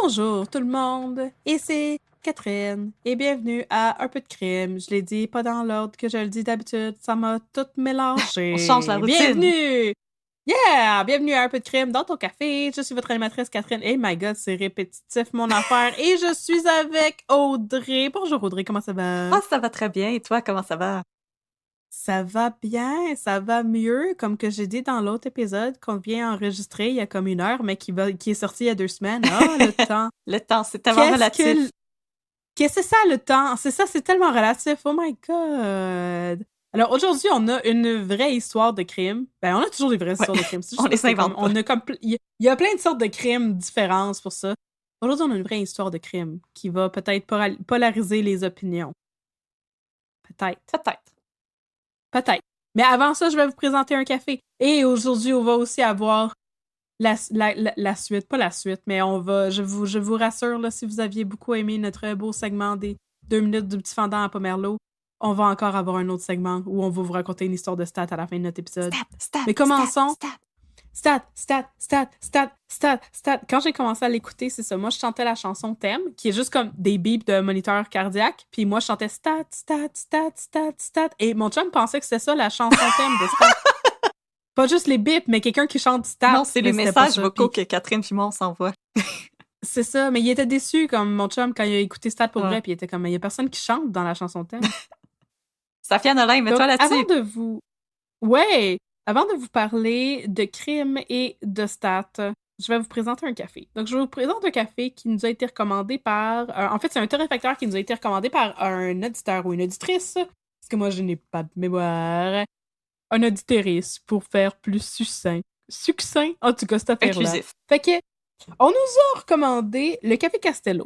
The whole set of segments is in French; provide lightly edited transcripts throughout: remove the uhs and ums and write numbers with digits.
Bonjour tout le monde, et c'est Catherine, et bienvenue à Un peu de crime. Je l'ai dit pas dans l'ordre que je le dis d'habitude, ça m'a tout mélangé. On change la routine. Bienvenue! Yeah! Bienvenue à Un peu de crime dans ton café. Je suis votre animatrice Catherine. Et my god, c'est répétitif mon affaire. Et je suis avec Audrey. Bonjour Audrey, comment ça va? Ah, ça va très bien. Et toi, comment ça va? Ça va bien, ça va mieux, comme que j'ai dit dans l'autre épisode qu'on vient enregistrer il y a comme 1 heure, mais qui est sorti il y a 2 semaines. Ah, le temps! Le temps, c'est tellement relatif. Qu'est-ce que c'est ça, le temps? C'est ça, c'est tellement relatif. Oh my God! Alors, aujourd'hui, on a une vraie histoire de crime. Ben, on a toujours des vraies histoires de crime. On les invente pas. On a comme, il y a plein de sortes de crimes différentes pour ça. Aujourd'hui, on a une vraie histoire de crime qui va peut-être polariser les opinions. Peut-être. Peut-être. Mais avant ça, je vais vous présenter un café. Et aujourd'hui, on va aussi avoir la suite. Pas la suite, mais je vous rassure, là, si vous aviez beaucoup aimé notre beau segment des 2 minutes du petit fendant à Pomerleau, on va encore avoir un autre segment où on va vous raconter une histoire de stats à la fin de notre épisode. Mais commençons. Stat. Quand j'ai commencé à l'écouter, c'est ça. Moi, je chantais la chanson thème, qui est juste comme des bips de moniteur cardiaque. Puis moi, je chantais stat. Et mon chum pensait que c'était ça, la chanson thème de stat. Pas juste les bips, mais quelqu'un qui chante stat. Non, c'est les messages vocaux que Catherine puis moi, on s'envoie. C'est ça, mais il était déçu, comme mon chum, quand il a écouté stat pour vrai, puis il était comme, il y a personne qui chante dans la chanson thème. Safia Nolin, mets-toi là-dessus. Avant de vous parler de crime et de stats, je vais vous présenter un café. Donc, je vous présente un café qui nous a été recommandé par... en fait, c'est un torréfacteur qui nous a été recommandé par un auditeur ou une auditrice, parce que moi, je n'ai pas de mémoire. Un auditrice, pour faire plus succinct. Succinct? En tout cas, cette affaire-là. Inclusif. Fait que, on nous a recommandé le Café Castello.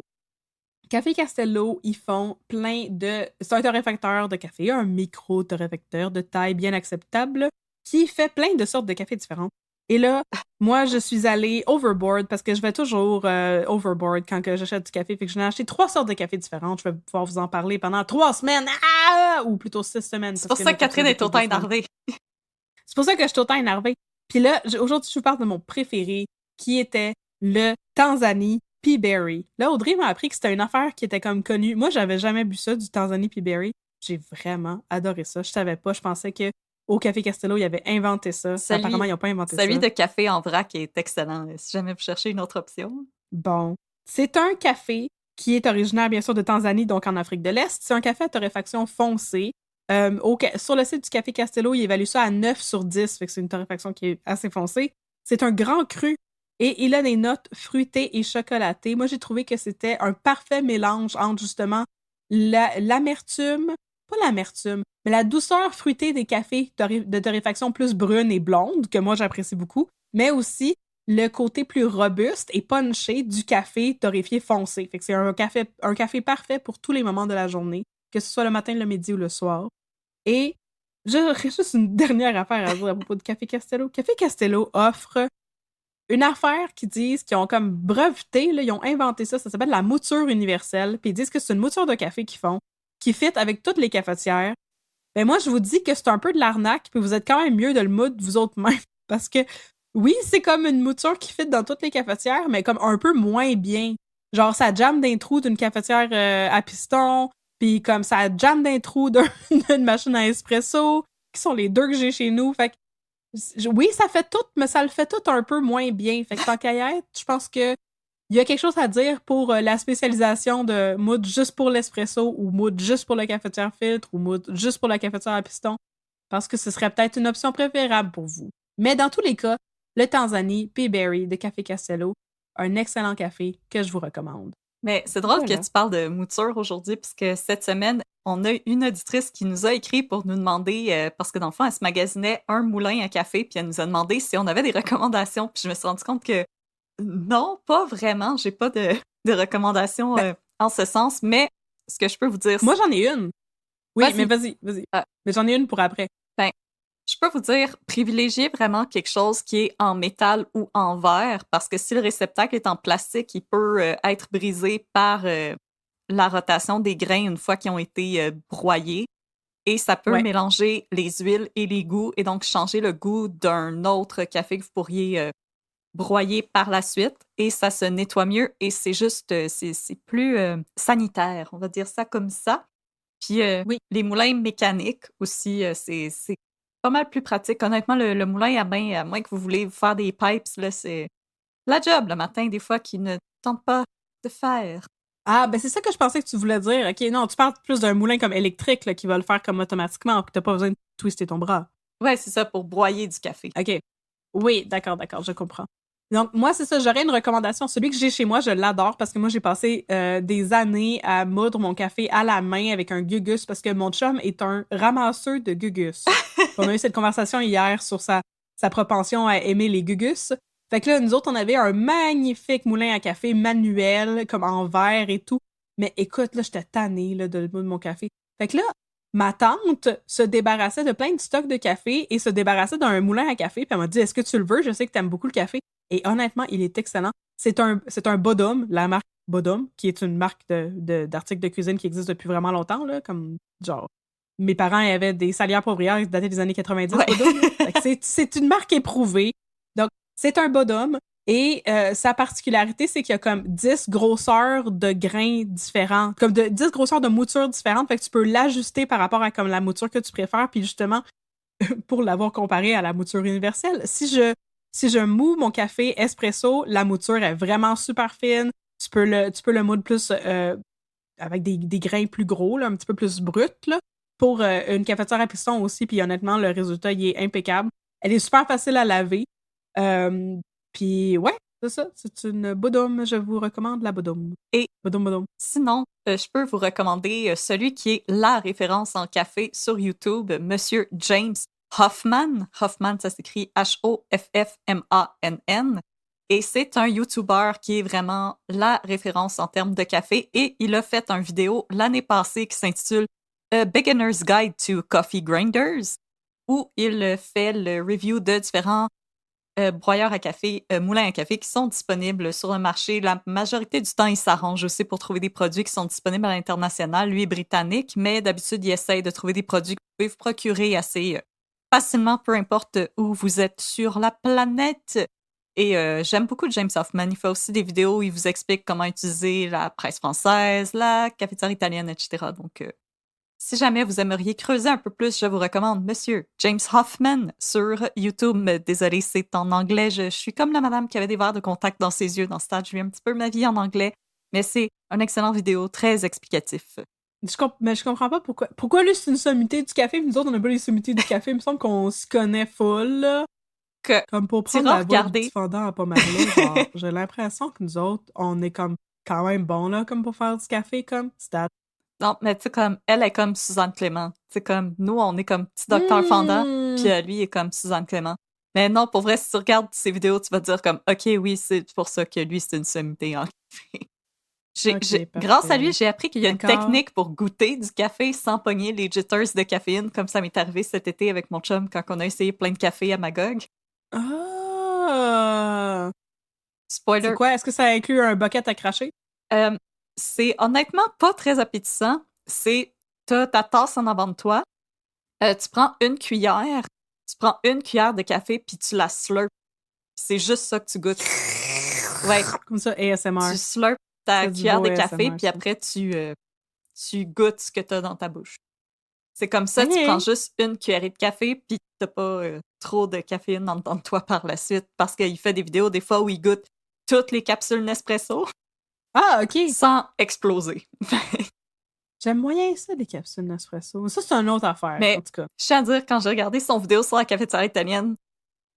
Café Castello, ils font plein de... C'est un torréfacteur de café, un micro-torréfacteur de taille bien acceptable, qui fait plein de sortes de cafés différents. Et là, moi, je suis allée overboard, parce que je vais toujours overboard quand que j'achète du café. Fait que je n'ai acheté 3 sortes de cafés différentes. Je vais pouvoir vous en parler pendant 3 semaines. Ou plutôt 6 semaines. C'est pour ça que Catherine est autant énervée. C'est pour ça que je suis autant énervée. Puis là, aujourd'hui, je vous parle de mon préféré, qui était le Tanzanie Peaberry. Là, Audrey m'a appris que c'était une affaire qui était comme connue. Moi, j'avais jamais bu ça, du Tanzanie Peaberry. J'ai vraiment adoré ça. Je savais pas. Je pensais que au Café Castello, ils avaient inventé ça. Apparemment, ils n'ont pas inventé ça. Celui de café en vrac est excellent, si jamais vous cherchez une autre option. Bon. C'est un café qui est originaire, bien sûr, de Tanzanie, donc en Afrique de l'Est. C'est un café à torréfaction foncée. Sur le site du Café Castello, il évalue ça à 9 sur 10, fait que c'est une torréfaction qui est assez foncée. C'est un grand cru et il a des notes fruitées et chocolatées. Moi, j'ai trouvé que c'était un parfait mélange entre, justement, l'amertume, pas l'amertume, mais la douceur fruitée des cafés de torréfaction plus brune et blonde, que moi, j'apprécie beaucoup, mais aussi le côté plus robuste et punché du café torréfié foncé. Fait que c'est un café parfait pour tous les moments de la journée, que ce soit le matin, le midi ou le soir. Et j'aurais juste une dernière affaire à dire à propos de Café Castello. Café Castello offre une affaire qu'ils ont comme breveté, là, ils ont inventé ça s'appelle la mouture universelle, puis ils disent que c'est une mouture de café qu'ils font, qui fit avec toutes les cafetières. Ben moi, je vous dis que c'est un peu de l'arnaque, puis vous êtes quand même mieux de le moudre vous autres même, parce que oui, c'est comme une mouture qui fit dans toutes les cafetières, mais comme un peu moins bien. Genre, ça jamme d'un trou d'une cafetière à piston, puis comme ça jamme d'un trou d'une machine à espresso, qui sont les 2 que j'ai chez nous. Fait que, oui, ça fait tout, mais ça le fait tout un peu moins bien. Fait que tant qu'à y être, je pense que il y a quelque chose à dire pour la spécialisation de mood juste pour l'espresso ou mood juste pour la cafetière filtre ou mood juste pour la cafetière à piston. Parce que ce serait peut-être une option préférable pour vous. Mais dans tous les cas, le Tanzanie Peaberry de Café Castello, un excellent café que je vous recommande. Mais c'est drôle que tu parles de mouture aujourd'hui, puisque cette semaine, on a une auditrice qui nous a écrit pour nous demander, parce que dans le fond, elle se magasinait un moulin à café, puis elle nous a demandé si on avait des recommandations. Puis je me suis rendu compte que non, pas vraiment. J'ai pas de recommandations en ce sens, mais ce que je peux vous dire... Moi, j'en ai une. Oui, mais Vas-y. vas-y. Ah, Mais j'en ai une pour après. ben, je peux vous dire, privilégiez vraiment quelque chose qui est en métal ou en verre, parce que si le réceptacle est en plastique, il peut être brisé par la rotation des grains une fois qu'ils ont été broyés. Et ça peut Ouais. mélanger les huiles et les goûts, et donc changer le goût d'un autre café que vous pourriez broyer par la suite. Et ça se nettoie mieux, et c'est juste, c'est plus sanitaire, on va dire ça comme ça. Puis Oui. les moulins mécaniques aussi, c'est pas mal plus pratique. Honnêtement, le moulin à main, à moins que vous voulez vous faire des pipes, là, c'est la job le matin, des fois, qui ne tente pas de faire. Ah, ben c'est ça que je pensais que tu voulais dire. OK, non, tu parles plus d'un moulin comme électrique là, qui va le faire comme automatiquement, que t'as pas besoin de twister ton bras. Ouais, c'est ça, pour broyer du café. OK. Oui, d'accord, je comprends. Donc, moi, c'est ça, j'aurais une recommandation. Celui que j'ai chez moi, je l'adore parce que moi, j'ai passé des années à moudre mon café à la main avec un gugus parce que mon chum est un ramasseur de gugus. On a eu cette conversation hier sur sa propension à aimer les gugus. Fait que là, nous autres, on avait un magnifique moulin à café manuel, comme en verre et tout. Mais écoute, là, j'étais tannée là, de moudre mon café. Fait que là, ma tante se débarrassait de plein de stocks de café et se débarrassait d'un moulin à café. Puis elle m'a dit, est-ce que tu le veux? Je sais que tu aimes beaucoup le café. Et honnêtement, il est excellent. C'est un Bodum, la marque Bodum, qui est une marque d'articles de cuisine qui existe depuis vraiment longtemps, là, comme genre. Mes parents avaient des salières poivrières qui dataient des années 90, Ouais. Bodum. C'est une marque éprouvée. Donc, c'est un Bodum. Et sa particularité, c'est qu'il y a comme 10 grosseurs de grains différents, comme 10 grosseurs de mouture différentes. Fait que tu peux l'ajuster par rapport à comme la mouture que tu préfères. Puis justement, pour l'avoir comparé à la mouture universelle, si je moue mon café espresso, la mouture est vraiment super fine. Tu peux le moudre plus avec des grains plus gros, là, un petit peu plus bruts, là, pour une cafetière à piston aussi. Puis honnêtement, le résultat, il est impeccable. Elle est super facile à laver. Euh, Puis ouais, c'est ça. C'est une Bodum. Je vous recommande la Bodum. Et Bodum, Bodum. sinon, je peux vous recommander celui qui est la référence en café sur YouTube, Monsieur James Hoffman. Hoffman, ça s'écrit Hoffmann. Et c'est un YouTuber qui est vraiment la référence en termes de café. Et il a fait une vidéo l'année passée qui s'intitule A Beginner's Guide to Coffee Grinders, où il fait le review de différents broyeurs à café, moulins à café qui sont disponibles sur le marché. La majorité du temps, il s'arrange aussi pour trouver des produits qui sont disponibles à l'international. Lui est britannique, mais d'habitude, il essaye de trouver des produits que vous pouvez vous procurer assez facilement, peu importe où vous êtes sur la planète. Et j'aime beaucoup James Hoffman. Il fait aussi des vidéos où il vous explique comment utiliser la presse française, la cafetière italienne, etc. Donc, si jamais vous aimeriez creuser un peu plus, je vous recommande Monsieur James Hoffman sur YouTube. Mais désolée, c'est en anglais. Je suis comme la madame qui avait des verres de contact dans ses yeux dans ce stade. Je vis un petit peu ma vie en anglais, mais c'est un excellent vidéo, très explicatif. Mais je comprends pas pourquoi. Pourquoi lui, c'est une sommité du café, puis nous autres, on n'a pas les sommités du café. Il me semble qu'on se connaît full, là. Que Comme pour tu prendre iras la voix du regarder. petit fendant à Pomarlo, genre, j'ai l'impression que nous autres, on est comme quand même bons, là, comme pour faire du café, comme. C'est Non, mais tu sais, comme, elle est comme Suzanne Clément. Tu sais, comme, nous, on est comme petit docteur fendant, puis lui, il est comme Suzanne Clément. Mais non, pour vrai, si tu regardes ses vidéos, tu vas te dire comme, OK, oui, c'est pour ça que lui, c'est une sommité en café. Ok, Grâce à parfait. lui, j'ai appris qu'il y a une D'accord. technique pour goûter du café sans pogner les jitters de caféine, comme ça m'est arrivé cet été avec mon chum quand on a essayé plein de café à Magog. Ah! C'est Spoiler, quoi? Est-ce que ça inclut un bucket à cracher? euh, c'est honnêtement pas très appétissant. T'as ta tasse en avant de toi, tu prends une cuillère de café puis tu la slurpes. C'est juste ça que tu goûtes. Ouais, Comme ça, ASMR. tu slurpes ta C'est du cuillère beau de café ASMR, puis ça. après tu goûtes ce que t'as dans ta bouche. C'est comme ça, tu prends Ok. juste une cuillerée de café puis t'as pas trop de caféine en dedans de toi par la suite parce qu'il fait des vidéos des fois où il goûte toutes les capsules Nespresso Ah, ok. sans exploser. J'aime moyen ça, les capsules Nespresso. Ça, c'est une autre affaire, Mais en tout cas. je tiens à dire, quand j'ai regardé son vidéo sur la cafetière italienne,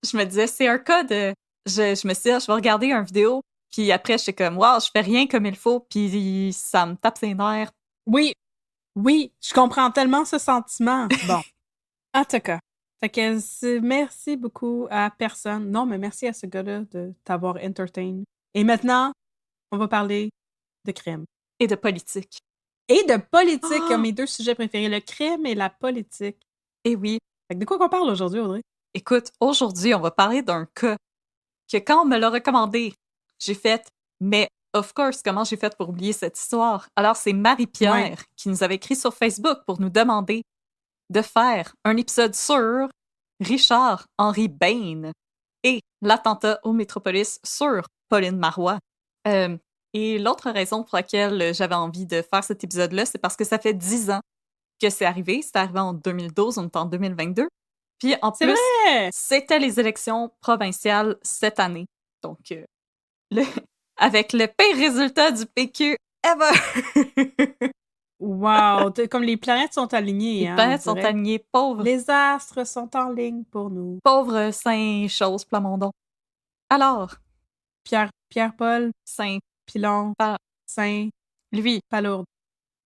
je me disais, c'est un cas de. Je me suis dit, ah, je vais regarder une vidéo, puis après, j'étais comme, waouh, je fais rien comme il faut, puis ça me tape ses nerfs. Oui, oui, je comprends tellement ce sentiment. Bon, en tout cas. Fait que merci beaucoup à personne. Non, mais merci à ce gars-là de t'avoir entertain. Et maintenant, on va parler de crème. Et de politique. Et de politique, comme mes 2 sujets préférés, le crime et la politique. Et oui. Fait que de quoi qu'on parle aujourd'hui, Audrey? Écoute, aujourd'hui, on va parler d'un cas que quand on me l'a recommandé, j'ai fait « Mais of course, comment j'ai fait pour oublier cette histoire? » Alors, c'est Marie-Pierre qui nous avait écrit sur Facebook pour nous demander de faire un épisode sur Richard-Henry Bain et l'attentat au Métropolis sur Pauline Marois. Et l'autre raison pour laquelle j'avais envie de faire cet épisode-là, c'est parce que ça fait 10 ans que c'est arrivé. C'est arrivé en 2012, on est en 2022. Puis en C'est plus, vrai! c'était les élections provinciales cette année. Donc, avec le pire résultat du PQ ever! Wow! Comme les planètes sont alignées, Les hein, planètes on sont dirait. alignées, pauvres, Les astres sont en ligne pour nous. pauvres Saint-Chose Plamondon. Alors, Pierre-Paul, Saint, Pilon, Pa- Saint, lui. Palourde,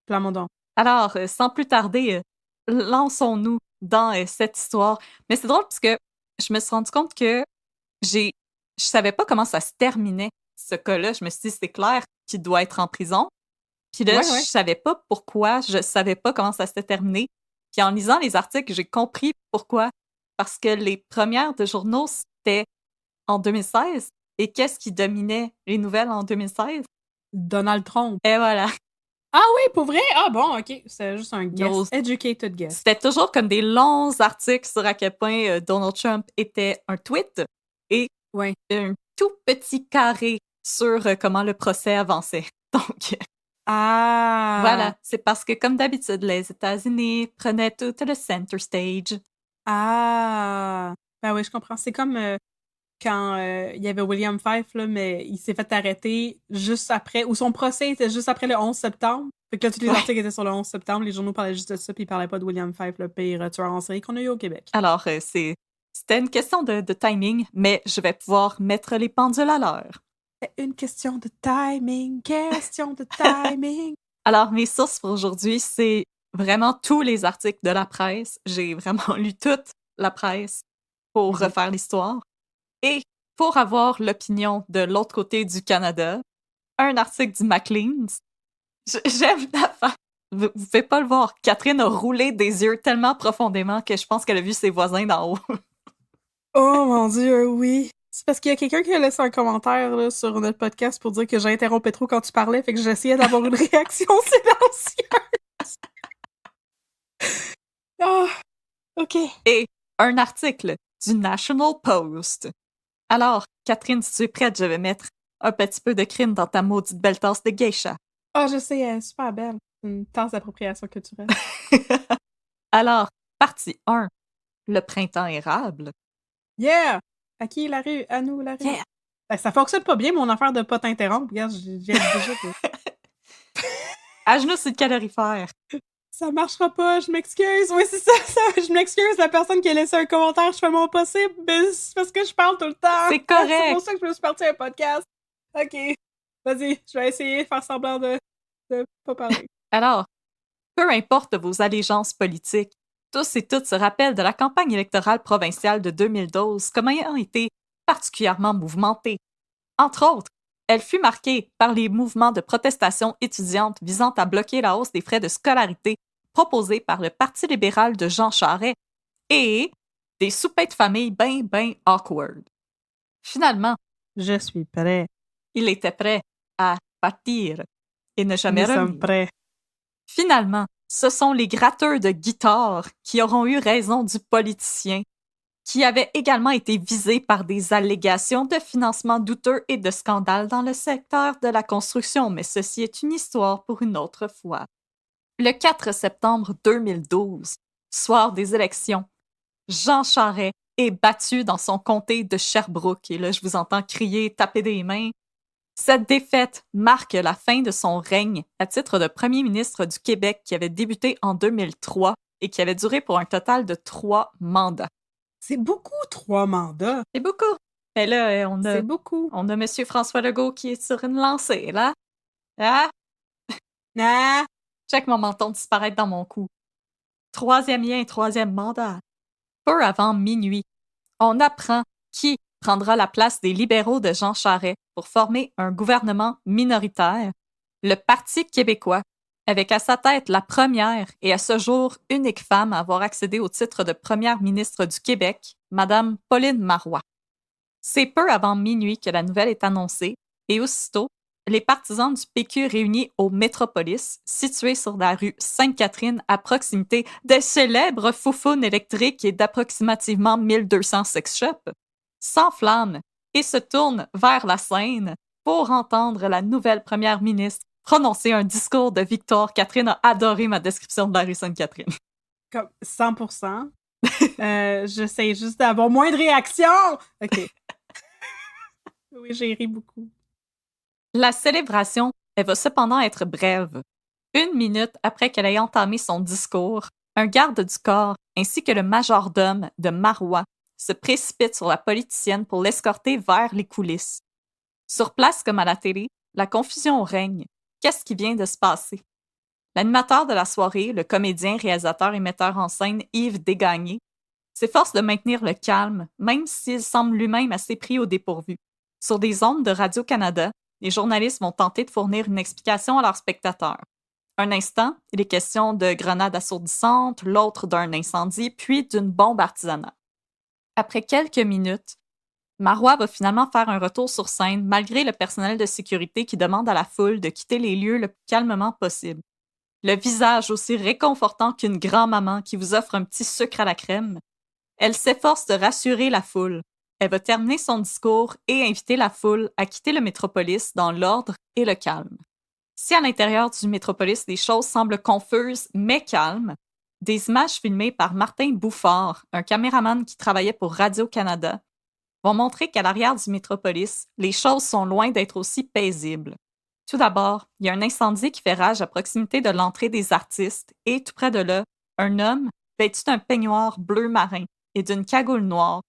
Plamondon. Alors, sans plus tarder, lançons-nous dans cette histoire. Mais c'est drôle parce que je me suis rendu compte que je savais pas comment ça se terminait, ce cas-là. Je me suis dit, c'est clair qu'il doit être en prison. Puis là, je savais pas pourquoi, je savais pas comment ça s'était terminé. Puis en lisant les articles, j'ai compris pourquoi. Parce que les premières de journaux, c'était en 2016. Et qu'est-ce qui dominait les nouvelles en 2016? Donald Trump. Et voilà. Ah oui, pour vrai? Ah bon, OK. C'est juste un guess. Nos- Educated guess. C'était toujours comme des longs articles sur à quel point Donald Trump était un tweet et Ouais. un tout petit carré sur comment le procès avançait. Donc, Ah! voilà, c'est parce que comme d'habitude, les États-Unis prenaient tout le center stage. Ah! Ben oui, je comprends. C'est comme quand il y avait William Fife, là, mais il s'est fait arrêter juste après, ou son procès était juste après le 11 septembre. Fait que là, tous les articles étaient sur le 11 septembre, les journaux parlaient juste de ça, puis ils parlaient pas de William Fife, le pire tueur en série qu'on a eu au Québec. Alors, c'était une question de timing, mais je vais pouvoir mettre les pendules à l'heure. C'est une question de timing, question de timing. Alors, mes sources pour aujourd'hui, c'est vraiment tous les articles de la presse. J'ai vraiment lu toute la presse pour refaire l'histoire. Et pour avoir l'opinion de l'autre côté du Canada, un article du Maclean's. J'aime la fin. Vous pouvez pas le voir. Catherine a roulé des yeux tellement profondément que je pense qu'elle a vu ses voisins d'en haut. Oh mon Dieu, oui. C'est parce qu'il y a quelqu'un qui a laissé un commentaire là, sur notre podcast pour dire que j'interrompais trop quand tu parlais, fait que j'essayais d'avoir une réaction silencieuse. Ah, OK. Et un article du National Post. Alors, Catherine, si tu es prête, je vais mettre un petit peu de crime dans ta maudite belle tasse de geisha. Ah, je sais, elle est super belle. Une tasse d'appropriation culturelle. Alors, partie 1. Le printemps érable. Yeah! À qui la rue? À nous la rue. Yeah! Ben, ça fonctionne pas bien, mon affaire de pas t'interrompre. Regarde, j'ai déjà que... À genoux sur le calorifère. Ça marchera pas, je m'excuse. Oui, c'est ça, je m'excuse, la personne qui a laissé un commentaire, je fais mon possible, mais c'est parce que je parle tout le temps. C'est correct. C'est pour ça que je me suis partie à un podcast. OK. Vas-y, je vais essayer de faire semblant de pas parler. Alors, peu importe vos allégeances politiques, tous et toutes se rappellent de la campagne électorale provinciale de 2012 comme ayant été particulièrement mouvementée. Entre autres, elle fut marquée par les mouvements de protestation étudiante visant à bloquer la hausse des frais de scolarité proposés par le Parti libéral de Jean Charest et des soupers de famille ben awkward. Finalement, Je suis prêt. il était prêt à partir et ne jamais Nous sommes revenir. prêts. Finalement, ce sont les gratteurs de guitare qui auront eu raison du politicien, qui avait également été visé par des allégations de financement douteux et de scandales dans le secteur de la construction, mais ceci est une histoire pour une autre fois. Le 4 septembre 2012, soir des élections, Jean Charest est battu dans son comté de Sherbrooke. Et là, je vous entends crier, taper des mains. Cette défaite marque la fin de son règne à titre de premier ministre du Québec qui avait débuté en 2003 et qui avait duré pour un total de 3 mandats. C'est beaucoup, 3 mandats. C'est beaucoup. Mais là, C'est beaucoup. on a M. François Legault qui est sur une lancée, là. Ah! Ah! Check mon menton disparaître dans mon cou. 3e lien, 3e mandat. Peu avant minuit, on apprend qui prendra la place des libéraux de Jean Charest pour former un gouvernement minoritaire, le Parti québécois, avec à sa tête la première et à ce jour unique femme à avoir accédé au titre de première ministre du Québec, Madame Pauline Marois. C'est peu avant minuit que la nouvelle est annoncée et aussitôt, les partisans du PQ réunis au Métropolis, situé sur la rue Sainte-Catherine à proximité des célèbres foufounes électriques et d'approximativement 1200 sex shops, s'enflamment et se tournent vers la scène pour entendre la nouvelle première ministre prononcer un discours de victoire. Catherine a adoré ma description de la rue Sainte-Catherine. Comme 100%. J'essaie juste d'avoir moins de réactions. OK. Oui, j'ai ri beaucoup. La célébration, elle va cependant être brève. 1 minute après qu'elle ait entamé son discours, un garde du corps ainsi que le majordome de Marois se précipitent sur la politicienne pour l'escorter vers les coulisses. Sur place comme à la télé, la confusion règne. Qu'est-ce qui vient de se passer? L'animateur de la soirée, le comédien, réalisateur et metteur en scène Yves Desgagnés, s'efforce de maintenir le calme, même s'il semble lui-même assez pris au dépourvu. Sur des ondes de Radio-Canada, les journalistes vont tenter de fournir une explication à leurs spectateurs. Un instant, il est question de grenades assourdissantes, l'autre d'un incendie, puis d'une bombe artisanale. Après quelques minutes, Marois va finalement faire un retour sur scène malgré le personnel de sécurité qui demande à la foule de quitter les lieux le plus calmement possible. Le visage aussi réconfortant qu'une grand-maman qui vous offre un petit sucre à la crème, elle s'efforce de rassurer la foule. Elle va terminer son discours et inviter la foule à quitter le métropolis dans l'ordre et le calme. Si à l'intérieur du métropolis, les choses semblent confuses mais calmes, des images filmées par Martin Bouffard, un caméraman qui travaillait pour Radio-Canada, vont montrer qu'à l'arrière du métropolis, les choses sont loin d'être aussi paisibles. Tout d'abord, il y a un incendie qui fait rage à proximité de l'entrée des artistes et, tout près de là, un homme, vêtu d'un peignoir bleu marin et d'une cagoule noire,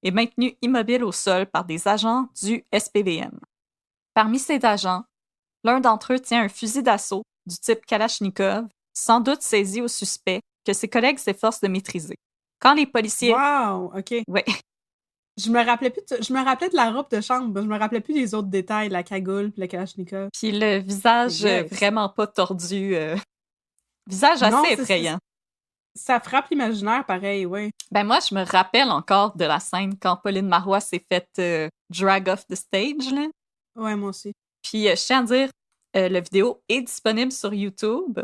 est maintenu immobile au sol par des agents du SPVM. Parmi ces agents, l'un d'entre eux tient un fusil d'assaut du type Kalachnikov, sans doute saisi au suspect, que ses collègues s'efforcent de maîtriser. Quand les policiers... Wow! OK. Ouais. Je me rappelais de la robe de chambre. Je me rappelais plus des autres détails, la cagoule puis le kalachnikov. Puis le visage vraiment pas tordu. Visage assez effrayant. Ça frappe l'imaginaire, pareil, ouais. Ben moi, je me rappelle encore de la scène quand Pauline Marois s'est faite drag off the stage, là. Ouais, moi aussi. Puis je tiens à dire, la vidéo est disponible sur YouTube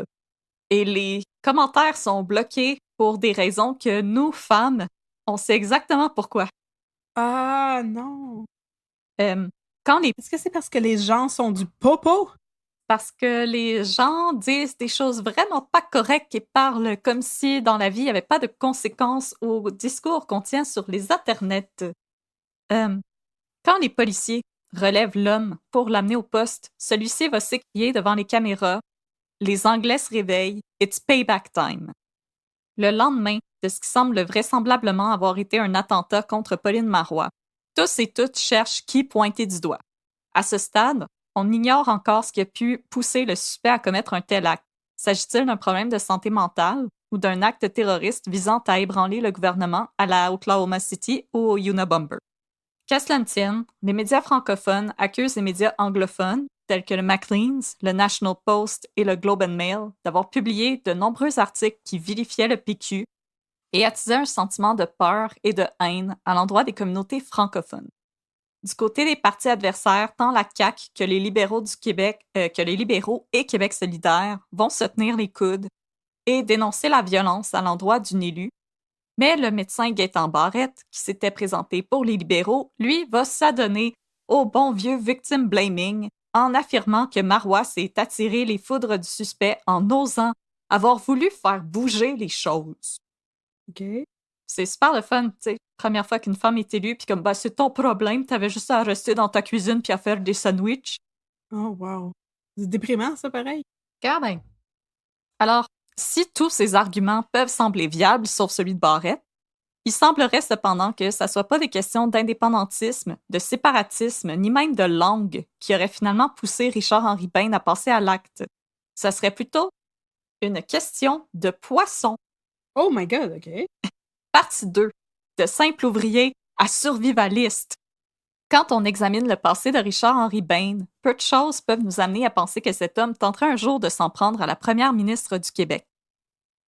et les commentaires sont bloqués pour des raisons que nous, femmes, on sait exactement pourquoi. Ah, non! Est-ce que c'est parce que les gens sont du popo? Parce que les gens disent des choses vraiment pas correctes et parlent comme si dans la vie, il n'y avait pas de conséquences aux discours qu'on tient sur les internets. Quand les policiers relèvent l'homme pour l'amener au poste, celui-ci va s'écrier devant les caméras. Les Anglais se réveillent. It's payback time. Le lendemain de ce qui semble vraisemblablement avoir été un attentat contre Pauline Marois, tous et toutes cherchent qui pointer du doigt. À ce stade, on ignore encore ce qui a pu pousser le suspect à commettre un tel acte. S'agit-il d'un problème de santé mentale ou d'un acte terroriste visant à ébranler le gouvernement à la Oklahoma City ou au Unabomber? Qu'à cela ne tienne, les médias francophones accusent les médias anglophones, tels que le Maclean's, le National Post et le Globe and Mail, d'avoir publié de nombreux articles qui vilifiaient le PQ et attisaient un sentiment de peur et de haine à l'endroit des communautés francophones. Du côté des partis adversaires, tant la CAQ que les libéraux du Québec, que les libéraux et Québec solidaire vont se tenir les coudes et dénoncer la violence à l'endroit d'une élue. Mais le médecin Gaétan Barrette, qui s'était présenté pour les libéraux, lui, va s'adonner au bon vieux victim blaming en affirmant que Marois s'est attiré les foudres du suspect en osant avoir voulu faire bouger les choses. OK. C'est super le fun, tu sais. Première fois qu'une femme est élue, puis comme, bah, c'est ton problème, t'avais juste à rester dans ta cuisine puis à faire des sandwichs. Oh, wow. C'est déprimant, ça, pareil. Quand même. Alors, si tous ces arguments peuvent sembler viables, sauf celui de Barrette, il semblerait cependant que ça soit pas des questions d'indépendantisme, de séparatisme, ni même de langue qui auraient finalement poussé Richard-Henri Bain à passer à l'acte. Ça serait plutôt une question de poisson. Oh my God, OK. Partie 2. De simple ouvrier à survivaliste. Quand on examine le passé de Richard-Henry Bain, peu de choses peuvent nous amener à penser que cet homme tenterait un jour de s'en prendre à la première ministre du Québec.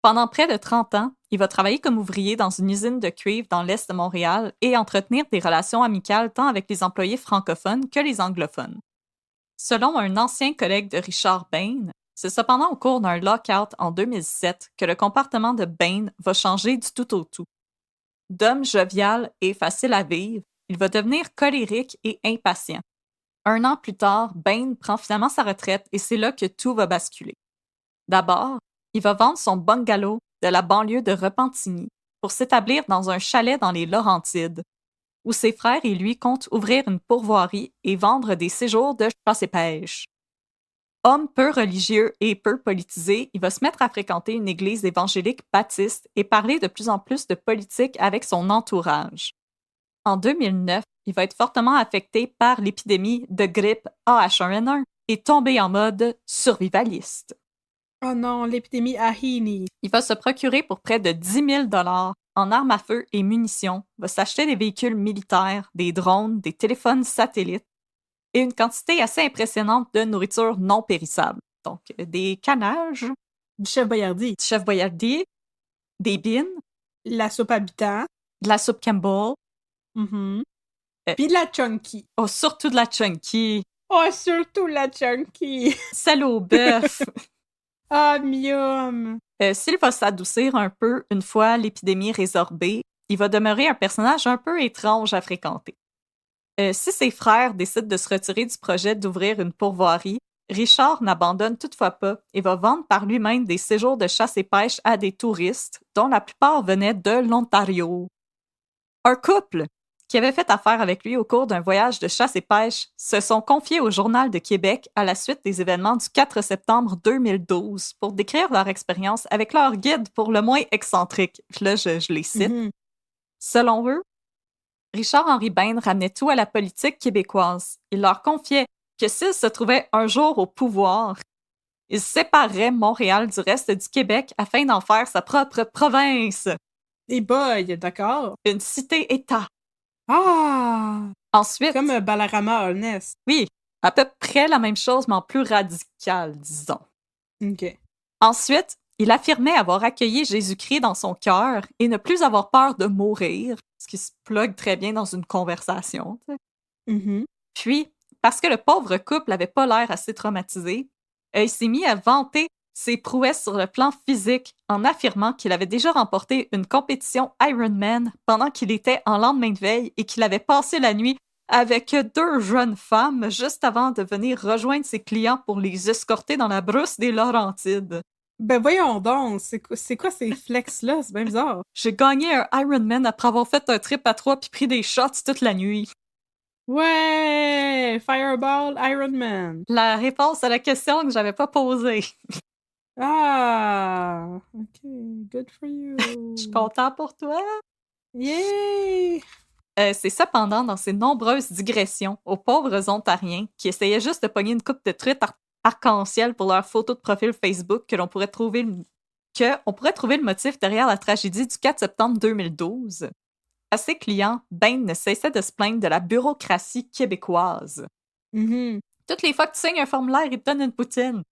Pendant près de 30 ans, il va travailler comme ouvrier dans une usine de cuivre dans l'est de Montréal et entretenir des relations amicales tant avec les employés francophones que les anglophones. Selon un ancien collègue de Richard Bain, c'est cependant au cours d'un lockout en 2007 que le comportement de Bain va changer du tout au tout. D'homme jovial et facile à vivre, il va devenir colérique et impatient. Un an plus tard, Bain prend finalement sa retraite et c'est là que tout va basculer. D'abord, il va vendre son bungalow de la banlieue de Repentigny pour s'établir dans un chalet dans les Laurentides, où ses frères et lui comptent ouvrir une pourvoirie et vendre des séjours de chasse et pêche. Homme peu religieux et peu politisé, il va se mettre à fréquenter une église évangélique baptiste et parler de plus en plus de politique avec son entourage. En 2009, il va être fortement affecté par l'épidémie de grippe AH1N1 et tomber en mode survivaliste. Oh non, l'épidémie Ahini. Il va se procurer pour près de 10 000 en armes à feu et munitions, va s'acheter des véhicules militaires, des drones, des téléphones satellites et une quantité assez impressionnante de nourriture non périssable. Donc, des canages, Du chef Boyardee. du chef Boyardee, des bines, La soupe habitant. de la soupe Campbell, Puis de la chunky. oh, surtout de la chunky, Oh, surtout la chunky. celle au bœuf. Ah, miam. S'il va s'adoucir un peu une fois l'épidémie résorbée, il va demeurer un personnage un peu étrange à fréquenter. Si ses frères décident de se retirer du projet d'ouvrir une pourvoirie, Richard n'abandonne toutefois pas et va vendre par lui-même des séjours de chasse et pêche à des touristes, dont la plupart venaient de l'Ontario. Un couple qui avait fait affaire avec lui au cours d'un voyage de chasse et pêche se sont confiés au Journal de Québec à la suite des événements du 4 septembre 2012 pour décrire leur expérience avec leur guide pour le moins excentrique. Là, je les cite. Selon eux, Richard-Henry Bain ramenait tout à la politique québécoise. Il leur confiait que s'il se trouvait un jour au pouvoir, il séparerait Montréal du reste du Québec afin d'en faire sa propre province. Et boy, d'accord. Une cité-État. Ah! Ensuite, Comme Balarama Honest. oui, à peu près la même chose, mais en plus radical, disons. OK. Ensuite, il affirmait avoir accueilli Jésus-Christ dans son cœur et ne plus avoir peur de mourir, ce qui se plug très bien dans une conversation. Puis, parce que le pauvre couple n'avait pas l'air assez traumatisé, il s'est mis à vanter ses prouesses sur le plan physique en affirmant qu'il avait déjà remporté une compétition Ironman pendant qu'il était en lendemain de veille et qu'il avait passé la nuit avec 2 jeunes femmes juste avant de venir rejoindre ses clients pour les escorter dans la brousse des Laurentides. Ben voyons donc, c'est quoi ces flex-là? C'est bien bizarre. J'ai gagné un Ironman après avoir fait un trip à 3 puis pris des shots toute la nuit. Ouais! Fireball Ironman. La réponse à la question que j'avais pas posée. Ah! OK, good for you. Je suis content pour toi. Yay! C'est cependant dans ses nombreuses digressions aux pauvres Ontariens qui essayaient juste de pogner une coupe de truites arc-en-ciel pour leur photo de profil Facebook on pourrait trouver le motif derrière la tragédie du 4 septembre 2012. À ses clients, Bain ne cessait de se plaindre de la bureaucratie québécoise. Toutes les fois que tu signes un formulaire, il te donne une poutine.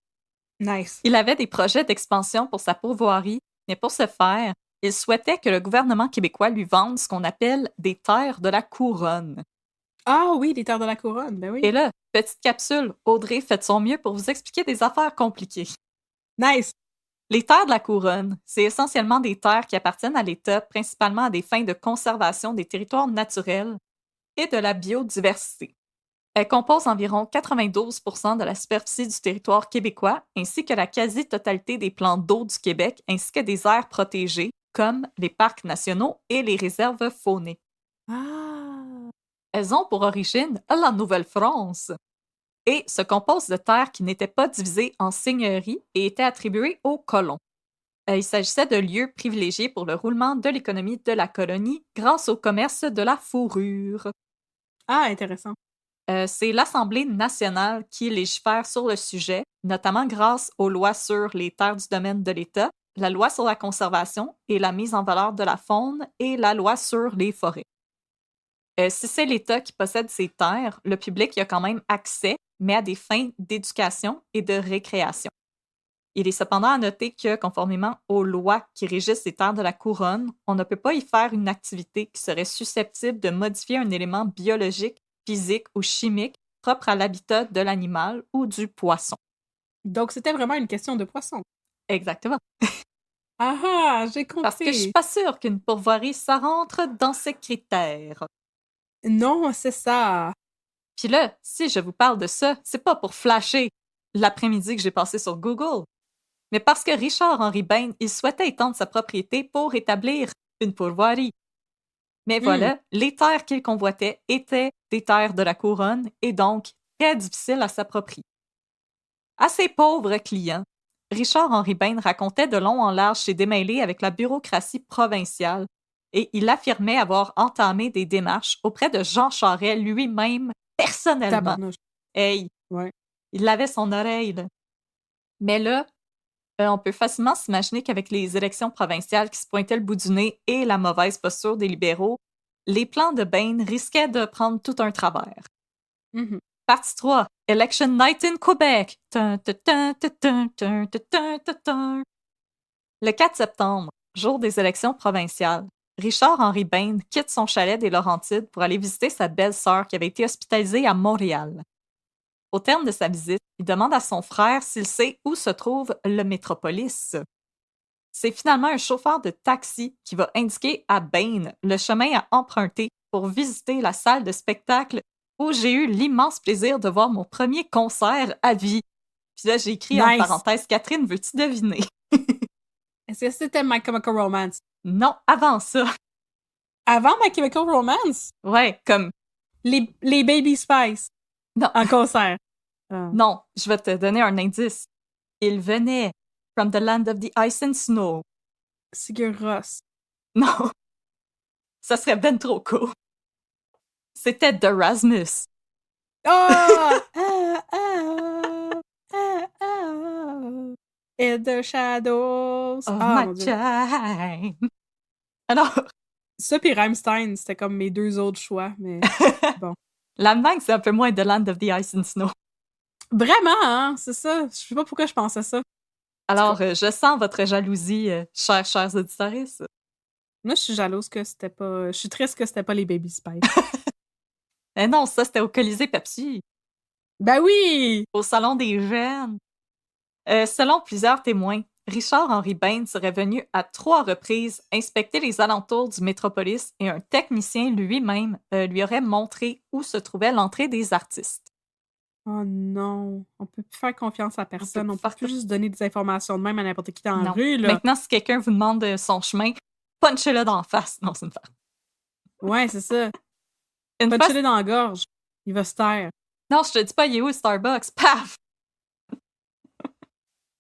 Nice. Il avait des projets d'expansion pour sa pourvoirie, mais pour ce faire, il souhaitait que le gouvernement québécois lui vende ce qu'on appelle des terres de la couronne. Ah oui, les terres de la couronne, ben oui. Et là, petite capsule, Audrey fait de son mieux pour vous expliquer des affaires compliquées. Nice! Les terres de la couronne, c'est essentiellement des terres qui appartiennent à l'État, principalement à des fins de conservation des territoires naturels et de la biodiversité. Elles composent environ 92 % de la superficie du territoire québécois, ainsi que la quasi-totalité des plans d'eau du Québec, ainsi que des aires protégées, comme les parcs nationaux et les réserves faunées. Ah! Elles ont pour origine la Nouvelle-France et se composent de terres qui n'étaient pas divisées en seigneuries et étaient attribuées aux colons. Il s'agissait de lieux privilégiés pour le roulement de l'économie de la colonie grâce au commerce de la fourrure. Ah, intéressant. C'est l'Assemblée nationale qui légifère sur le sujet, notamment grâce aux lois sur les terres du domaine de l'État, la loi sur la conservation et la mise en valeur de la faune et la loi sur les forêts. Si c'est l'État qui possède ces terres, le public y a quand même accès, mais à des fins d'éducation et de récréation. Il est cependant à noter que, conformément aux lois qui régissent les terres de la couronne, on ne peut pas y faire une activité qui serait susceptible de modifier un élément biologique, physique ou chimique propre à l'habitat de l'animal ou du poisson. Donc, c'était vraiment une question de poisson. Exactement. Ah ah, j'ai compris. Parce que je suis pas sûre qu'une pourvoirie, ça rentre dans ces critères. Non, c'est ça. Puis là, si je vous parle de ça, c'est pas pour flasher l'après-midi que j'ai passé sur Google, mais parce que Richard-Henri Bain, il souhaitait étendre sa propriété pour établir une pourvoirie. Mais voilà, les terres qu'il convoitait étaient des terres de la couronne et donc très difficiles à s'approprier. À ses pauvres clients, Richard-Henri Bain racontait de long en large ses démêlés avec la bureaucratie provinciale et il affirmait avoir entamé des démarches auprès de Jean Charest lui-même personnellement. Tabarnouche. Hey, Ouais. il avait son oreille, là. Mais là, on peut facilement s'imaginer qu'avec les élections provinciales qui se pointaient le bout du nez et la mauvaise posture des libéraux, les plans de Bain risquaient de prendre tout un travers. Mhm. Partie 3. Election Night in Québec. Le 4 septembre, jour des élections provinciales, Richard-Henri Bain quitte son chalet des Laurentides pour aller visiter sa belle-sœur qui avait été hospitalisée à Montréal. Au terme de sa visite, il demande à son frère s'il sait où se trouve le Métropolis. C'est finalement un chauffeur de taxi qui va indiquer à Bain le chemin à emprunter pour visiter la salle de spectacle où j'ai eu l'immense plaisir de voir mon premier concert à vie. Puis là, j'ai écrit en parenthèse, Catherine, veux-tu deviner? Est-ce que c'était My Chemical Romance? Non, avant ça. Avant My Chemical Romance? Ouais, comme... Les Baby Spice. Non. En concert. Non, je vais te donner un indice. Il venait from the land of the ice and snow. Sigur Rós. Non. Ça serait ben trop cool. C'était The Rasmus. Oh! In the shadows. Oh my time. Alors... Ça pis Rammstein, c'était comme mes deux autres choix, mais bon. L'Allemagne, c'est un peu moins The Land of the Ice and Snow. Vraiment, hein? C'est ça. Je sais pas pourquoi je pensais ça. Alors, je sens votre jalousie, chers auditeurs. Moi, je suis jalouse que c'était pas... Je suis triste que c'était pas les Baby Spice. Mais non, ça, c'était au Colisée Pepsi. Ben oui! Au Salon des Jeunes. Selon plusieurs témoins, Richard-Henri Bain serait venu à 3 reprises inspecter les alentours du Métropolis et un technicien lui-même lui aurait montré où se trouvait l'entrée des artistes. Oh non, on peut plus faire confiance à personne. On peut plus juste donner des informations de même à n'importe qui dans la rue, là. Maintenant, si quelqu'un vous demande son chemin, punchez-le d'en face. Non, c'est une farce. Ouais, c'est ça. Punchez-le dans la gorge. Il va se taire. Non, je te dis pas, il est où le Starbucks? Paf!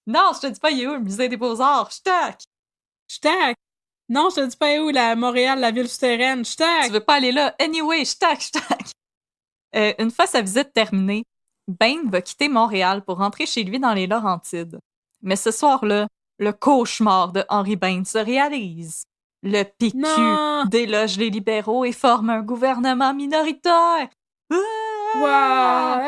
Non, je te dis pas, il est où le Musée des Beaux-Arts? J'tac! J'tac! Non, je te dis pas où la Montréal, la ville souterraine. J'tac! Tu veux pas aller là? Anyway, j'tac! Une fois sa visite terminée, Bain va quitter Montréal pour rentrer chez lui dans les Laurentides. Mais ce soir-là, le cauchemar de Henri Bain se réalise. Le PQ déloge les libéraux et forme un gouvernement minoritaire. Wow!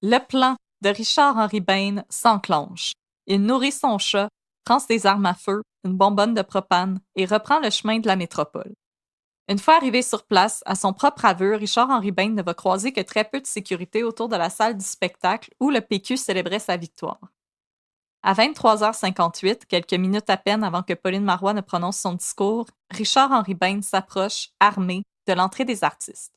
Le plan de Richard-Henri Bain s'enclenche. Il nourrit son chat, prend ses armes à feu, une bonbonne de propane et reprend le chemin de la métropole. Une fois arrivé sur place, à son propre aveu, Richard-Henri Bain ne va croiser que très peu de sécurité autour de la salle du spectacle où le PQ célébrait sa victoire. À 23h58, quelques minutes à peine avant que Pauline Marois ne prononce son discours, Richard-Henri Bain s'approche, armé, de l'entrée des artistes.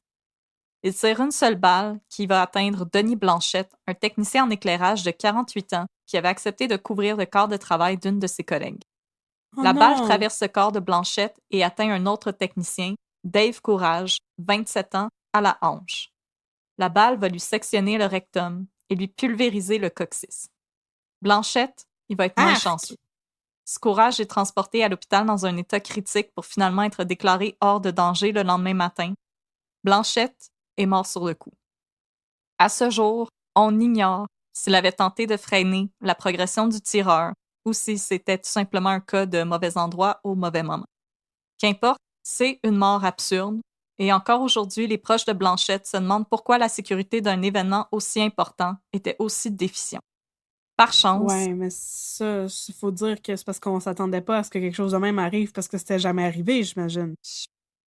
Il tire une seule balle qui va atteindre Denis Blanchette, un technicien en éclairage de 48 ans qui avait accepté de couvrir le corps de travail d'une de ses collègues. La balle traverse le corps de Blanchette et atteint un autre technicien, Dave Courage, 27 ans, à la hanche. La balle va lui sectionner le rectum et lui pulvériser le coccyx. Blanchette, il va être moins chanceux. Ce Courage est transporté à l'hôpital dans un état critique pour finalement être déclaré hors de danger le lendemain matin. Blanchette est mort sur le coup. À ce jour, on ignore s'il avait tenté de freiner la progression du tireur ou si c'était tout simplement un cas de mauvais endroit au mauvais moment. Qu'importe, C'est une mort absurde. Et encore aujourd'hui, les proches de Blanchette se demandent pourquoi la sécurité d'un événement aussi important était aussi déficient. Par chance, Ouais, mais ça, il faut dire que c'est parce qu'on s'attendait pas à ce que quelque chose de même arrive parce que c'était jamais arrivé, j'imagine. je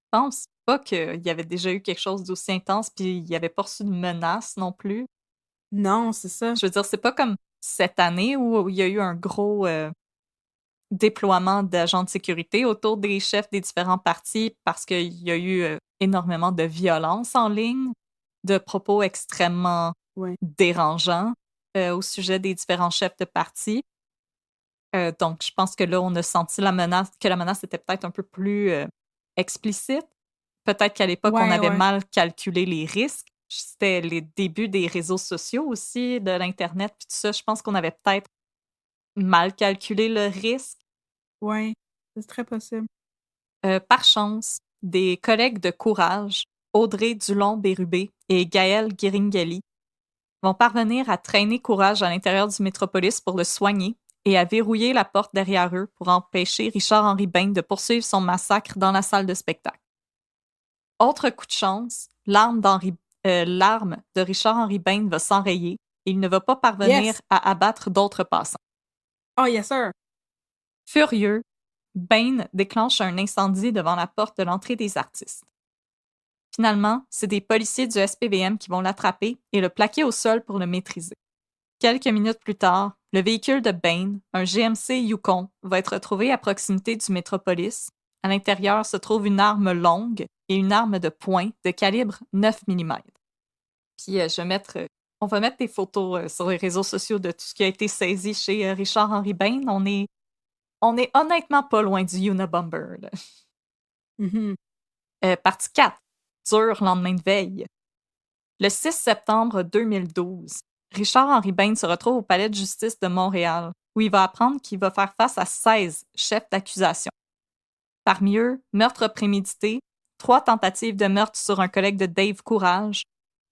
pense pas qu'il y avait déjà eu quelque chose d'aussi intense, puis il y avait pas reçu de menace non plus. Non, c'est ça. Je veux dire, c'est pas comme cette année où il y a eu un gros déploiement d'agents de sécurité autour des chefs des différents partis parce qu'il y a eu énormément de violence en ligne, de propos extrêmement Ouais. dérangeants au sujet des différents chefs de parti. Donc, je pense que là, on a senti la menace était peut-être un peu plus explicite. Peut-être qu'à l'époque, on Ouais, avait ouais. mal calculé les risques. C'était les débuts des réseaux sociaux aussi, de l'Internet, puis tout ça. Je pense qu'on avait peut-être mal calculé le risque. Ouais. C'est très possible. Par chance, des collègues de Courage, Audrey Dulon-Bérubé et Gaëlle Guiringhelli, vont parvenir à traîner Courage à l'intérieur du métropolis pour le soigner et à verrouiller la porte derrière eux pour empêcher Richard-Henri Bain de poursuivre son massacre dans la salle de spectacle. Autre coup de chance, l'arme de Richard-Henri Bain va s'enrayer et il ne va pas parvenir Yes! à abattre d'autres passants. Oh, yes, sir! Furieux, Bain déclenche un incendie devant la porte de l'entrée des artistes. Finalement, c'est des policiers du SPVM qui vont l'attraper et le plaquer au sol pour le maîtriser. Quelques minutes plus tard, le véhicule de Bain, un GMC Yukon, va être retrouvé à proximité du Métropolis. À l'intérieur se trouve une arme longue et une arme de poing de calibre 9 mm. Puis on va mettre des photos sur les réseaux sociaux de tout ce qui a été saisi chez Richard-Henri Bain. On est honnêtement pas loin du Unabomber. Là. Mhm. Partie 4. Dur lendemain de veille. Le 6 septembre 2012, Richard-Henri Bain se retrouve au palais de justice de Montréal, où il va apprendre qu'il va faire face à 16 chefs d'accusation. Parmi eux, meurtre prémédité, 3 tentatives de meurtre sur un collègue de Dave Courage,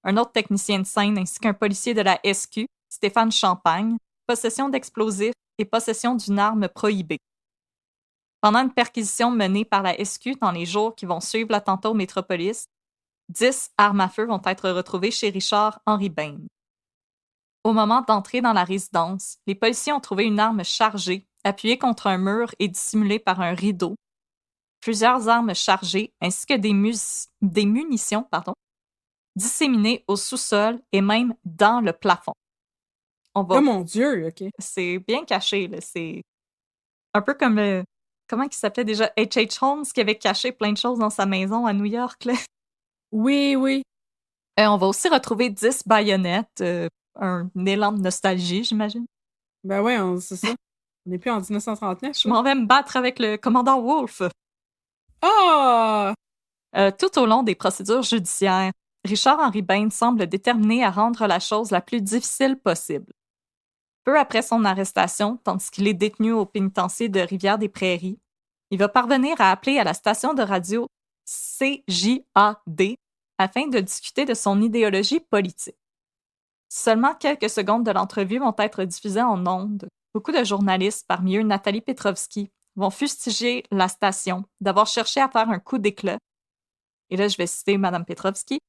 un autre technicien de scène ainsi qu'un policier de la SQ, Stéphane Champagne, possession d'explosifs et possession d'une arme prohibée. Pendant une perquisition menée par la SQ dans les jours qui vont suivre l'attentat au Métropolis, 10 armes à feu vont être retrouvées chez Richard-Henri Bain. Au moment d'entrer dans la résidence, les policiers ont trouvé une arme chargée, appuyée contre un mur et dissimulée par un rideau, plusieurs armes chargées ainsi que des munitions disséminées au sous-sol et même dans le plafond. Oh mon Dieu, OK. C'est bien caché, là. C'est un peu comme comment il s'appelait déjà? H.H. Holmes qui avait caché plein de choses dans sa maison à New York, là. Oui, oui. On va aussi retrouver 10 baïonnettes, un élan de nostalgie, j'imagine. Ben ouais, c'est ça. On n'est plus en 1939. Je m'en vais me battre avec le commandant Wolfe. Ah! Tout au long des procédures judiciaires, Richard-Henri Bain semble déterminé à rendre la chose la plus difficile possible. Peu après son arrestation, tandis qu'il est détenu au pénitencier de Rivière-des-Prairies, il va parvenir à appeler à la station de radio CJAD afin de discuter de son idéologie politique. Seulement quelques secondes de l'entrevue vont être diffusées en ondes. Beaucoup de journalistes, parmi eux Nathalie Petrovski, vont fustiger la station d'avoir cherché à faire un coup d'éclat. Et là, je vais citer Mme Petrovski.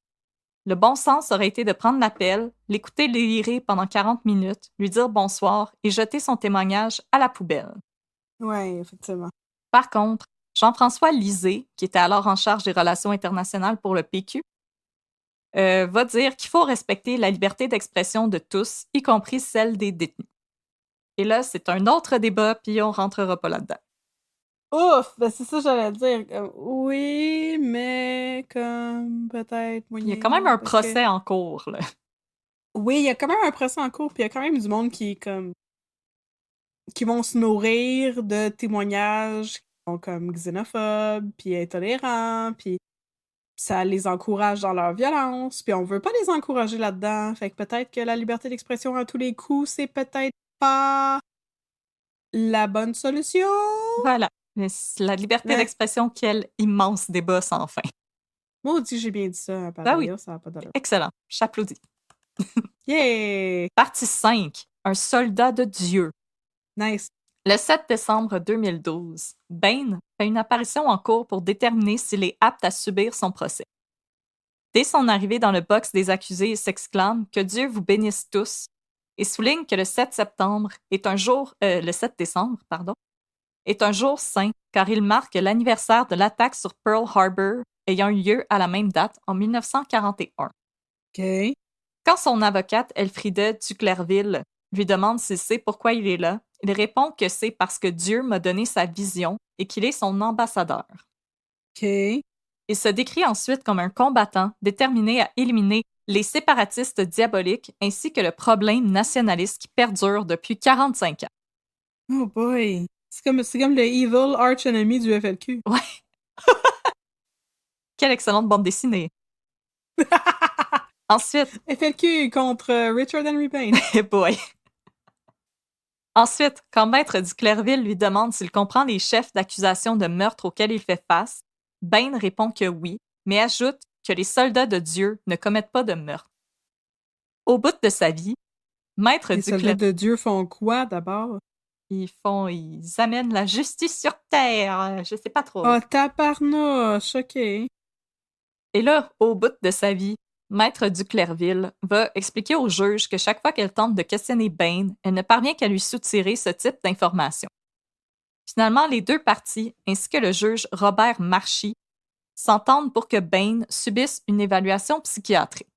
Le bon sens aurait été de prendre l'appel, l'écouter délirer pendant 40 minutes, lui dire bonsoir et jeter son témoignage à la poubelle. Ouais, effectivement. Par contre, Jean-François Lisée, qui était alors en charge des relations internationales pour le PQ, va dire qu'il faut respecter la liberté d'expression de tous, y compris celle des détenus. Et là, c'est un autre débat, puis on rentrera pas là-dedans. Ouf! Ben c'est ça que j'allais dire. Oui, mais comme peut-être moyen. Il y a quand même un parce que- procès en cours, là. Oui, il y a quand même un procès en cours, puis il y a quand même du monde qui vont se nourrir de témoignages qui sont comme xénophobes, puis intolérants, puis ça les encourage dans leur violence, puis on veut pas les encourager là-dedans. Fait que peut-être que la liberté d'expression à tous les coups, c'est peut-être pas la bonne solution. Voilà. Mais la liberté Mais d'expression, quel immense débat sans fin. maudit, j'ai bien dit ça, Ben oui, pareil, ça n'a pas d'allure. excellent. J'applaudis. Yay! Partie 5. Un soldat de Dieu. Nice. Le 7 décembre 2012, Bain fait une apparition en cours pour déterminer s'il est apte à subir son procès. Dès son arrivée dans le box des accusés, il s'exclame « Que Dieu vous bénisse tous » et souligne que le 7 décembre, est un jour saint car il marque l'anniversaire de l'attaque sur Pearl Harbor ayant eu lieu à la même date en 1941. OK. Quand son avocate, Elfriede Duclerville, lui demande s'il sait pourquoi il est là, il répond que c'est parce que Dieu m'a donné sa vision et qu'il est son ambassadeur. OK. Il se décrit ensuite comme un combattant déterminé à éliminer les séparatistes diaboliques ainsi que le problème nationaliste qui perdure depuis 45 ans. Oh boy! C'est comme le evil arch enemy du FLQ. Ouais. Quelle excellente bande dessinée. Ensuite, FLQ contre Richard Henry Payne. boy. Ensuite, quand Maître Duclerville lui demande s'il comprend les chefs d'accusation de meurtre auxquels il fait face, Bain répond que oui, mais ajoute que les soldats de Dieu ne commettent pas de meurtre. Au bout de sa vie, Maître Les soldats de Dieu font quoi d'abord? Ils amènent la justice sur Terre. Je sais pas trop. Oh, tabarnouche, OK. Et là, au bout de sa vie, Maître Duclerville va expliquer au juge que chaque fois qu'elle tente de questionner Bain, elle ne parvient qu'à lui soutirer ce type d'informations. Finalement, les deux parties, ainsi que le juge Robert Marchie, s'entendent pour que Bain subisse une évaluation psychiatrique.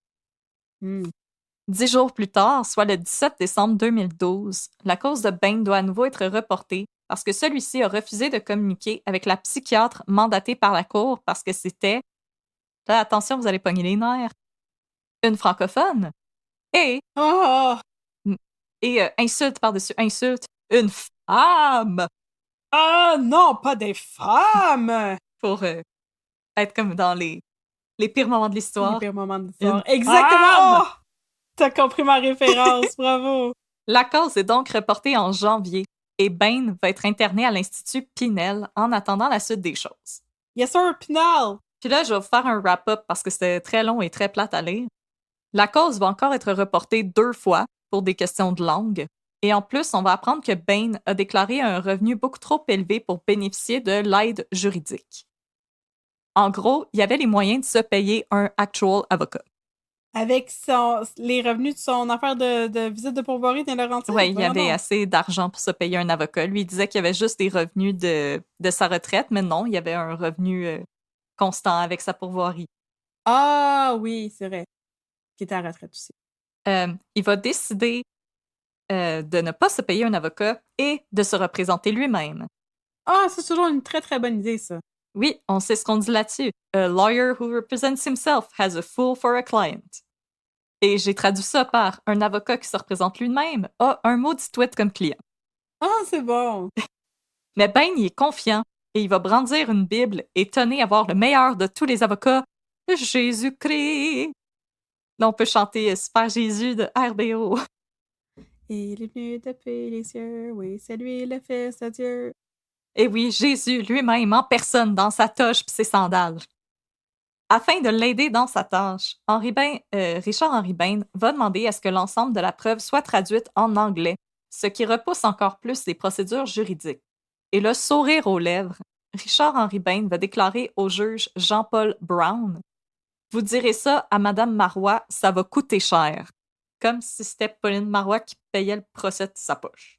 10 jours plus tard, soit le 17 décembre 2012, la cause de Bain doit à nouveau être reportée parce que celui-ci a refusé de communiquer avec la psychiatre mandatée par la Cour parce que c'était, là, attention, vous allez pogner les nerfs, une francophone et, insulte par-dessus insulte, une femme. Ah non, pas des femmes! Pour être comme dans les pires moments de l'histoire. Les pires moments de l'histoire. Exactement! Oh! T'as compris ma référence, bravo! La cause est donc reportée en janvier et Bain va être interné à l'Institut Pinel en attendant la suite des choses. Yes sir, Pinel! Puis là, je vais vous faire un wrap-up parce que c'était très long et très plate à lire. La cause va encore être reportée 2 fois pour des questions de langue. Et en plus, on va apprendre que Bain a déclaré un revenu beaucoup trop élevé pour bénéficier de l'aide juridique. En gros, il y avait les moyens de se payer un actual avocat. Avec les revenus de son affaire de visite de pourvoirie dans Laurentides? Oui, il y avait assez d'argent pour se payer un avocat. Lui, il disait qu'il y avait juste des revenus de sa retraite, mais non, il y avait un revenu constant avec sa pourvoirie. Ah oui, c'est vrai. Qui était à la retraite aussi. Il va décider de ne pas se payer un avocat et de se représenter lui-même. Ah, c'est toujours une très très bonne idée, ça. Oui, on sait ce qu'on dit là-dessus. A lawyer who represents himself has a fool for a client. Et j'ai traduit ça par un avocat qui se représente lui-même a un maudit tweet comme client. Ah, c'est bon. Mais Bain, il est confiant et il va brandir une Bible et tenir à voir le meilleur de tous les avocats, Jésus-Christ. Là, on peut chanter Super Jésus de RBO. Il est venu taper les cieux, oui, c'est lui le fils de Dieu. Et oui, Jésus lui-même en personne dans sa toge pis ses sandales. Afin de l'aider dans sa tâche, Richard Henry Bain va demander à ce que l'ensemble de la preuve soit traduite en anglais, ce qui repousse encore plus les procédures juridiques. Et le sourire aux lèvres, Richard Henry Bain va déclarer au juge Jean-Paul Brown « Vous direz ça à Madame Marois, ça va coûter cher. » Comme si c'était Pauline Marois qui payait le procès de sa poche.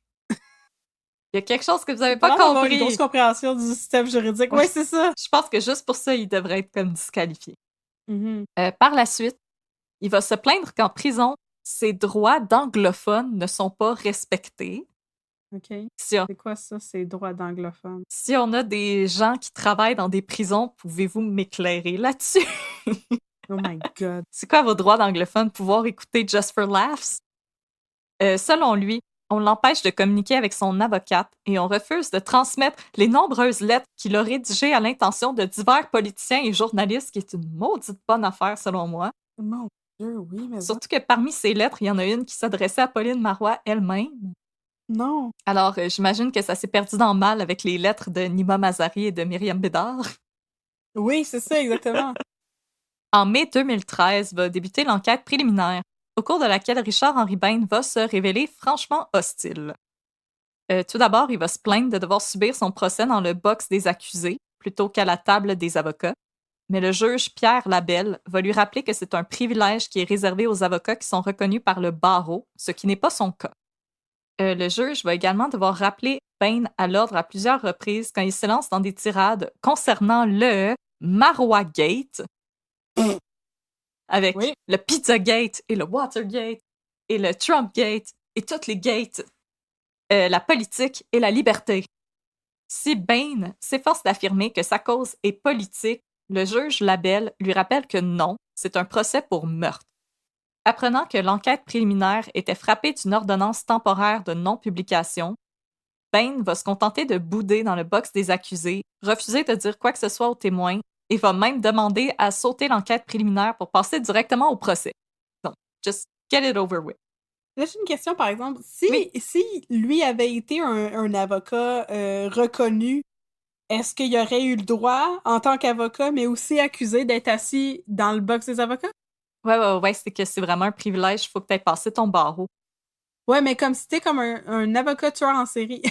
Il y a quelque chose que vous n'avez pas compris. Une grosse compréhension du système juridique. Oui, c'est ça. Je pense que juste pour ça, il devrait être comme disqualifié. Mm-hmm. Par la suite, il va se plaindre qu'en prison, ses droits d'anglophone ne sont pas respectés. OK. C'est quoi ça, ces droits d'anglophone? Si on a des gens qui travaillent dans des prisons, pouvez-vous m'éclairer là-dessus? Oh my God. C'est quoi vos droits d'anglophone? Pouvoir écouter Just for Laughs? Selon lui, on l'empêche de communiquer avec son avocate et on refuse de transmettre les nombreuses lettres qu'il a rédigées à l'intention de divers politiciens et journalistes, qui est une maudite bonne affaire selon moi. Mon Dieu, oui, mais... Surtout que parmi ces lettres, il y en a une qui s'adressait à Pauline Marois elle-même. Non. Alors, j'imagine que ça s'est perdu dans le mal avec les lettres de Nima Mazari et de Myriam Bédard. Oui, c'est ça, exactement. En mai 2013 va débuter l'enquête préliminaire, au cours de laquelle Richard Henry Bain va se révéler franchement hostile. Tout d'abord, il va se plaindre de devoir subir son procès dans le box des accusés plutôt qu'à la table des avocats. Mais le juge Pierre Labelle va lui rappeler que c'est un privilège qui est réservé aux avocats qui sont reconnus par le barreau, ce qui n'est pas son cas. Le juge va également devoir rappeler Bain à l'ordre à plusieurs reprises quand il se lance dans des tirades concernant le Marois-gate, avec Oui. le Pizzagate et le Watergate et le Trumpgate et toutes les gates, la politique et la liberté. Si Bain s'efforce d'affirmer que sa cause est politique, le juge Labelle lui rappelle que non, c'est un procès pour meurtre. Apprenant que l'enquête préliminaire était frappée d'une ordonnance temporaire de non-publication, Bain va se contenter de bouder dans le box des accusés, refuser de dire quoi que ce soit aux témoins et va même demander à sauter l'enquête préliminaire pour passer directement au procès. Donc, just get it over with. Là, j'ai une question, par exemple. Si lui avait été un avocat reconnu, est-ce qu'il aurait eu le droit, en tant qu'avocat, mais aussi accusé, d'être assis dans le box des avocats? Ouais, c'est que c'est vraiment un privilège, il faut que tu aies passé ton barreau. Ouais, mais comme si t'es comme un avocat tueur en série.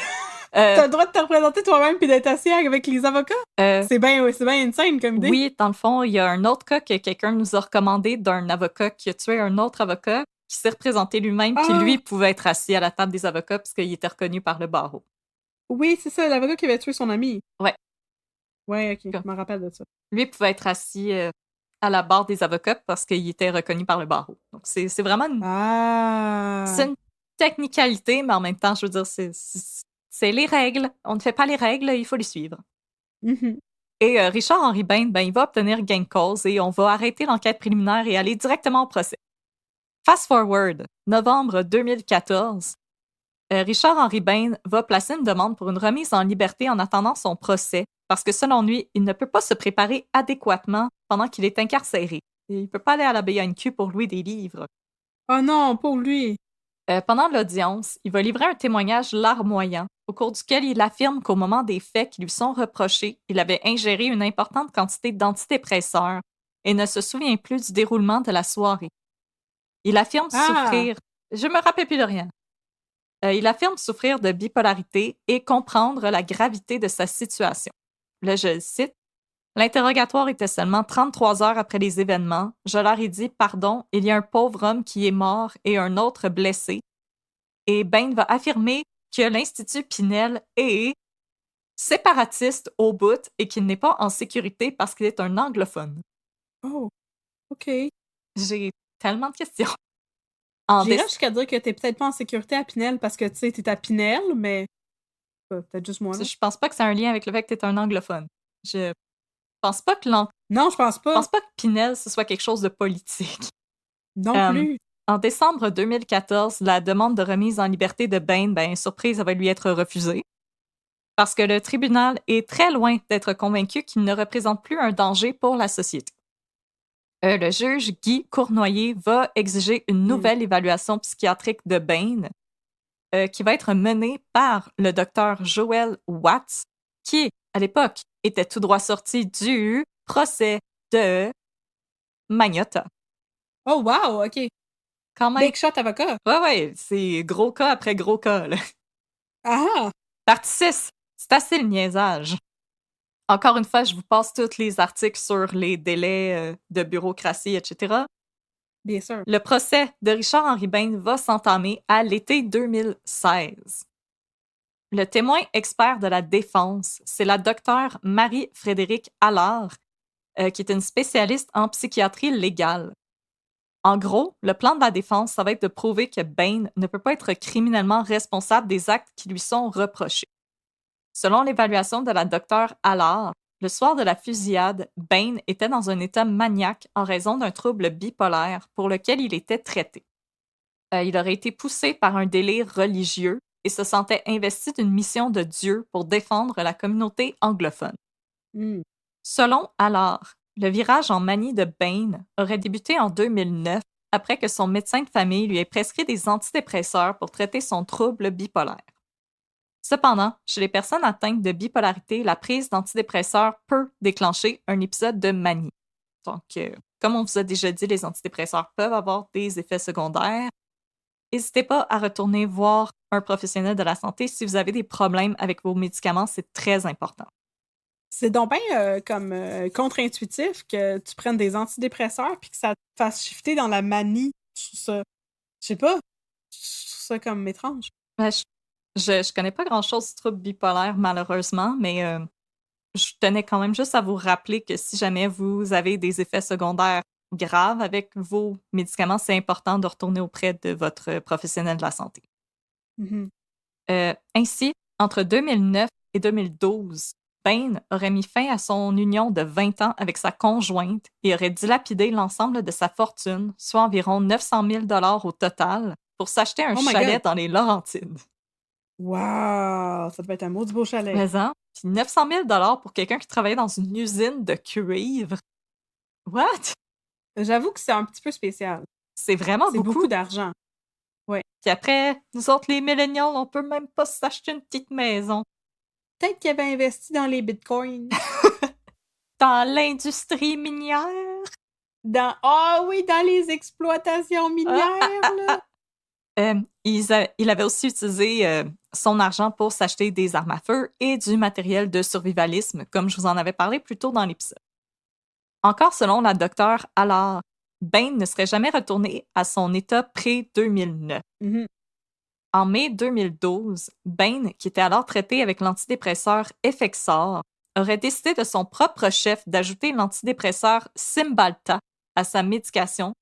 T'as le droit de te représenter toi-même puis d'être assis avec les avocats? C'est bien insane comme idée. Oui, dans le fond, il y a un autre cas que quelqu'un nous a recommandé d'un avocat qui a tué un autre avocat, qui s'est représenté lui-même, qui lui pouvait être assis à la table des avocats parce qu'il était reconnu par le barreau. Oui, c'est ça, l'avocat qui avait tué son ami. Ouais. Ouais, ok, je me rappelle de ça. Lui pouvait être assis à la barre des avocats parce qu'il était reconnu par le barreau. Donc, c'est vraiment c'est une technicalité, mais en même temps, je veux dire, c'est les règles. On ne fait pas les règles, il faut les suivre. Mm-hmm. Et Richard-Henri Bain, il va obtenir gain de cause et on va arrêter l'enquête préliminaire et aller directement au procès. Fast forward, novembre 2014, Richard-Henri Bain va placer une demande pour une remise en liberté en attendant son procès parce que selon lui, il ne peut pas se préparer adéquatement pendant qu'il est incarcéré. Et il ne peut pas aller à la BNQ pour louer des livres. Oh non, pour lui! Pendant l'audience, il va livrer un témoignage larmoyant au cours duquel il affirme qu'au moment des faits qui lui sont reprochés, il avait ingéré une importante quantité d'antidépresseurs et ne se souvient plus du déroulement de la soirée. Il affirme souffrir... Je me rappelle plus de rien. Il affirme souffrir de bipolarité et comprendre la gravité de sa situation. Là, je le cite. L'interrogatoire était seulement 33 heures après les événements. Je leur ai dit, pardon, il y a un pauvre homme qui est mort et un autre blessé. Et Bain va affirmer que l'Institut Pinel est séparatiste au bout et qu'il n'est pas en sécurité parce qu'il est un anglophone. Oh, OK. J'ai tellement de questions. J'irais jusqu'à dire que t'es peut-être pas en sécurité à Pinel parce que, tu sais, t'es à Pinel, mais peut-être juste moi. Je pense pas que c'est un lien avec le fait que t'es un anglophone. Je pense pas que Non, je pense pas. Je pense pas que Pinel, ce soit quelque chose de politique. Non plus. En décembre 2014, la demande de remise en liberté de Bain, surprise, elle va lui être refusée. Parce que le tribunal est très loin d'être convaincu qu'il ne représente plus un danger pour la société. Le juge Guy Cournoyer va exiger une nouvelle évaluation psychiatrique de Bain qui va être menée par le docteur Joel Watts, qui, à l'époque, était tout droit sorti du procès de Magnotta. Oh, wow, OK. Quand même. Big shot avocat. Ouais, c'est gros cas après gros cas, là. Ah! Partie 6, c'est assez le niaisage. Encore une fois, je vous passe tous les articles sur les délais de bureaucratie, etc. Bien sûr. Le procès de Richard-Henri Bain va s'entamer à l'été 2016. Le témoin expert de la défense, c'est la docteure Marie-Frédérique Allard, qui est une spécialiste en psychiatrie légale. En gros, le plan de la défense, ça va être de prouver que Bain ne peut pas être criminellement responsable des actes qui lui sont reprochés. Selon l'évaluation de la docteure Allard, le soir de la fusillade, Bain était dans un état maniaque en raison d'un trouble bipolaire pour lequel il était traité. Il aurait été poussé par un délire religieux et se sentait investi d'une mission de Dieu pour défendre la communauté anglophone. Selon Allard, le virage en manie de Bain aurait débuté en 2009 après que son médecin de famille lui ait prescrit des antidépresseurs pour traiter son trouble bipolaire. Cependant, chez les personnes atteintes de bipolarité, la prise d'antidépresseurs peut déclencher un épisode de manie. Donc, comme on vous a déjà dit, les antidépresseurs peuvent avoir des effets secondaires. n'hésitez pas à retourner voir un professionnel de la santé si vous avez des problèmes avec vos médicaments, c'est très important. C'est donc bien comme contre-intuitif que tu prennes des antidépresseurs puis que ça te fasse shifter dans la manie. Je trouve ça, je sais pas, je trouve ça comme étrange. Ben, je connais pas grand-chose du trouble bipolaire, malheureusement, mais je tenais quand même juste à vous rappeler que si jamais vous avez des effets secondaires graves avec vos médicaments, c'est important de retourner auprès de votre professionnel de la santé. Mhm. Ainsi, entre 2009 et 2012, Bain aurait mis fin à son union de 20 ans avec sa conjointe et aurait dilapidé l'ensemble de sa fortune, soit environ 900 000 $ au total, pour s'acheter un Oh my chalet God! dans les Laurentides. Wow! Ça devait être un maudit beau chalet. Mais hein? Puis 900 000 $ pour quelqu'un qui travaillait dans une usine de cuivre. What? J'avoue que c'est un petit peu spécial. C'est vraiment C'est beaucoup. beaucoup d'argent. Ouais. Puis après, nous autres, les millennials, on peut même pas s'acheter une petite maison. Peut-être qu'il avait investi dans les bitcoins. Dans l'industrie minière. Ah oui, dans les exploitations minières, là. Il avait aussi utilisé son argent pour s'acheter des armes à feu et du matériel de survivalisme, comme je vous en avais parlé plus tôt dans l'épisode. Encore selon la docteure Allard, Bain ne serait jamais retourné à son état pré-2009. Mhm. En mai 2012, Bain, qui était alors traité avec l'antidépresseur Effexor, aurait décidé de son propre chef d'ajouter l'antidépresseur Cymbalta à sa médication.